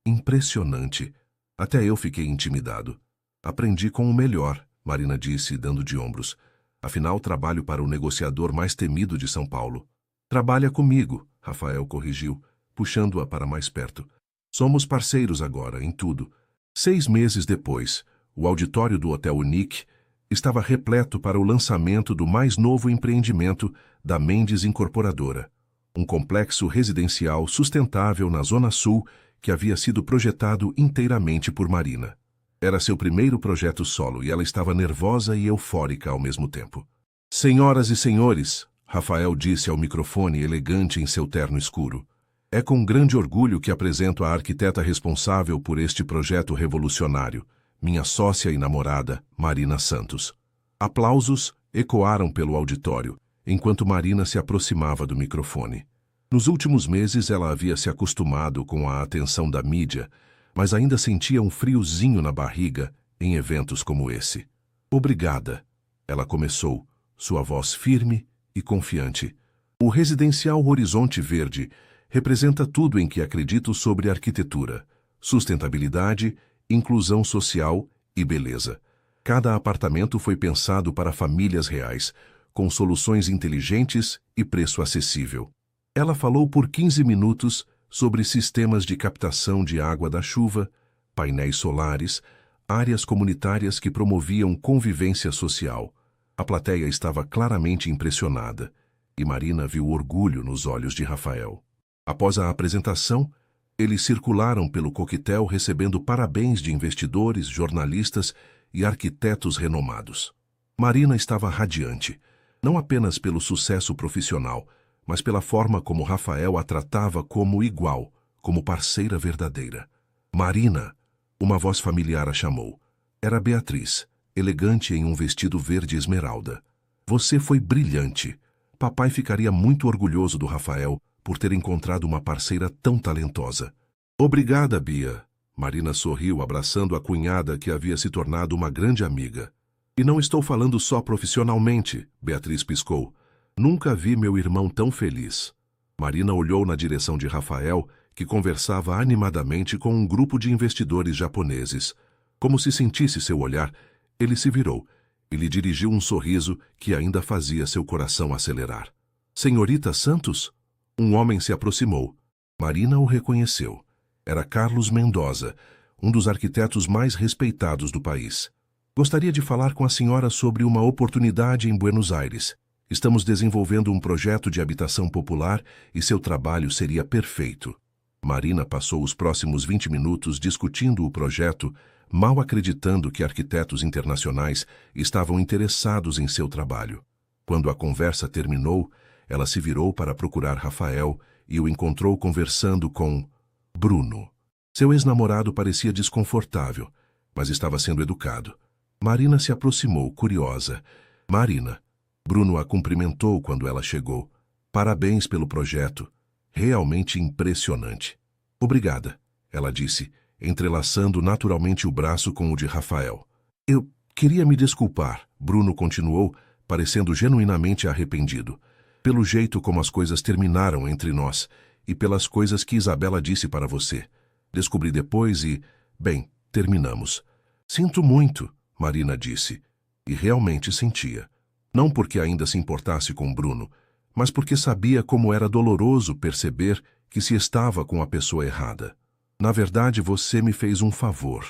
Impressionante. Até eu fiquei intimidado. Aprendi com o melhor, Marina disse, dando de ombros. Afinal, trabalho para o negociador mais temido de São Paulo. Trabalha comigo, Rafael corrigiu, puxando-a para mais perto. Somos parceiros agora, em tudo. 6 meses depois, o auditório do Hotel Unique estava repleto para o lançamento do mais novo empreendimento da Mendes Incorporadora. Um complexo residencial sustentável na Zona Sul que havia sido projetado inteiramente por Marina. Era seu primeiro projeto solo e ela estava nervosa e eufórica ao mesmo tempo. Senhoras e senhores, Rafael disse ao microfone elegante em seu terno escuro, é com grande orgulho que apresento a arquiteta responsável por este projeto revolucionário, minha sócia e namorada, Marina Santos. Aplausos ecoaram pelo auditório, enquanto Marina se aproximava do microfone. Nos últimos meses ela havia se acostumado com a atenção da mídia, mas ainda sentia um friozinho na barriga em eventos como esse. Obrigada, ela começou, sua voz firme e confiante. O residencial Horizonte Verde representa tudo em que acredito sobre arquitetura, sustentabilidade, inclusão social e beleza. Cada apartamento foi pensado para famílias reais, com soluções inteligentes e preço acessível. Ela falou por 15 minutos sobre sistemas de captação de água da chuva, painéis solares, áreas comunitárias que promoviam convivência social. A plateia estava claramente impressionada, e Marina viu orgulho nos olhos de Rafael. Após a apresentação, eles circularam pelo coquetel recebendo parabéns de investidores, jornalistas e arquitetos renomados. Marina estava radiante, não apenas pelo sucesso profissional, mas pela forma como Rafael a tratava como igual, como parceira verdadeira. Marina, uma voz familiar a chamou. Era Beatriz, elegante em um vestido verde esmeralda. Você foi brilhante. Papai ficaria muito orgulhoso do Rafael por ter encontrado uma parceira tão talentosa. Obrigada, Bia. Marina sorriu, abraçando a cunhada que havia se tornado uma grande amiga. E não estou falando só profissionalmente, Beatriz piscou. Nunca vi meu irmão tão feliz. Marina olhou na direção de Rafael, que conversava animadamente com um grupo de investidores japoneses. Como se sentisse seu olhar, ele se virou e lhe dirigiu um sorriso que ainda fazia seu coração acelerar. Senhorita Santos? Um homem se aproximou. Marina o reconheceu. Era Carlos Mendoza, um dos arquitetos mais respeitados do país. Gostaria de falar com a senhora sobre uma oportunidade em Buenos Aires. Estamos desenvolvendo um projeto de habitação popular e seu trabalho seria perfeito. Marina passou os próximos 20 minutos discutindo o projeto, mal acreditando que arquitetos internacionais estavam interessados em seu trabalho. Quando a conversa terminou, ela se virou para procurar Rafael e o encontrou conversando com Bruno. Seu ex-namorado parecia desconfortável, mas estava sendo educado. Marina se aproximou, curiosa. Marina. Bruno a cumprimentou quando ela chegou. Parabéns pelo projeto. Realmente impressionante. Obrigada, ela disse, entrelaçando naturalmente o braço com o de Rafael. Eu queria me desculpar, Bruno continuou, parecendo genuinamente arrependido, pelo jeito como as coisas terminaram entre nós e pelas coisas que Isabela disse para você. Descobri depois e, bem, terminamos. Sinto muito, Marina disse, e realmente sentia. Não porque ainda se importasse com Bruno, mas porque sabia como era doloroso perceber que se estava com a pessoa errada. Na verdade, você me fez um favor.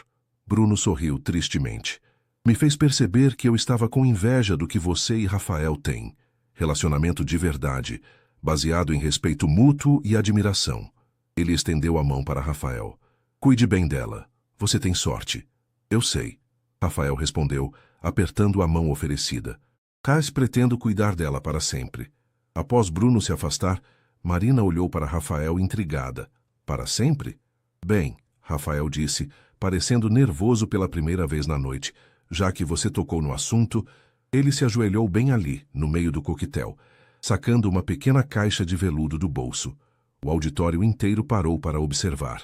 Bruno sorriu tristemente. Me fez perceber que eu estava com inveja do que você e Rafael têm. Relacionamento de verdade, baseado em respeito mútuo e admiração. Ele estendeu a mão para Rafael. Cuide bem dela. Você tem sorte. Eu sei. Rafael respondeu, apertando a mão oferecida. Mas pretendo cuidar dela para sempre. Após Bruno se afastar, Marina olhou para Rafael intrigada. Para sempre? Bem, Rafael disse, parecendo nervoso pela primeira vez na noite. Já que você tocou no assunto, ele se ajoelhou bem ali, no meio do coquetel. sacando uma pequena caixa de veludo do bolso. O auditório inteiro parou para observar.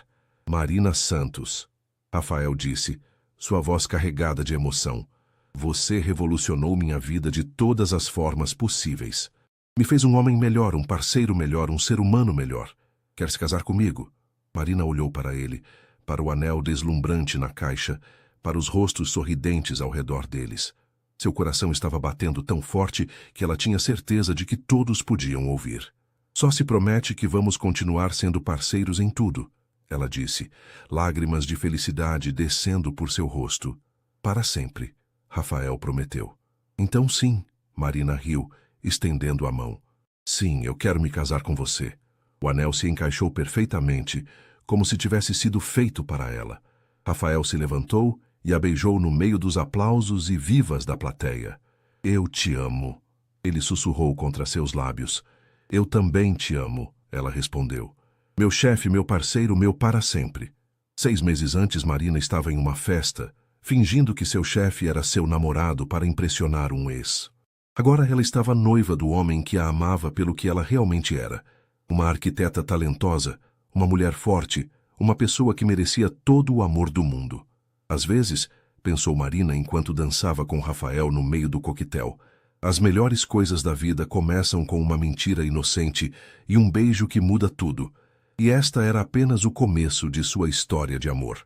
Marina Santos. Rafael disse, sua voz carregada de emoção. Você revolucionou minha vida de todas as formas possíveis. Me fez um homem melhor, um parceiro melhor, um ser humano melhor. Quer se casar comigo? Marina olhou para ele, para o anel deslumbrante na caixa, para os rostos sorridentes ao redor deles. Seu coração estava batendo tão forte que ela tinha certeza de que todos podiam ouvir. Só se promete que vamos continuar sendo parceiros em tudo, ela disse, lágrimas de felicidade descendo por seu rosto. Para sempre, Rafael prometeu. Então sim, Marina riu, estendendo a mão. Sim, eu quero me casar com você. O anel se encaixou perfeitamente, como se tivesse sido feito para ela. Rafael se levantou e a beijou no meio dos aplausos e vivas da plateia. Eu te amo, ele sussurrou contra seus lábios. Eu também te amo, ela respondeu. Meu chefe, meu parceiro, meu para sempre. 6 meses antes, Marina estava em uma festa, fingindo que seu chefe era seu namorado para impressionar um ex. Agora ela estava noiva do homem que a amava pelo que ela realmente era. Uma arquiteta talentosa, uma mulher forte, uma pessoa que merecia todo o amor do mundo. Às vezes, pensou Marina enquanto dançava com Rafael no meio do coquetel, as melhores coisas da vida começam com uma mentira inocente e um beijo que muda tudo. E esta era apenas o começo de sua história de amor.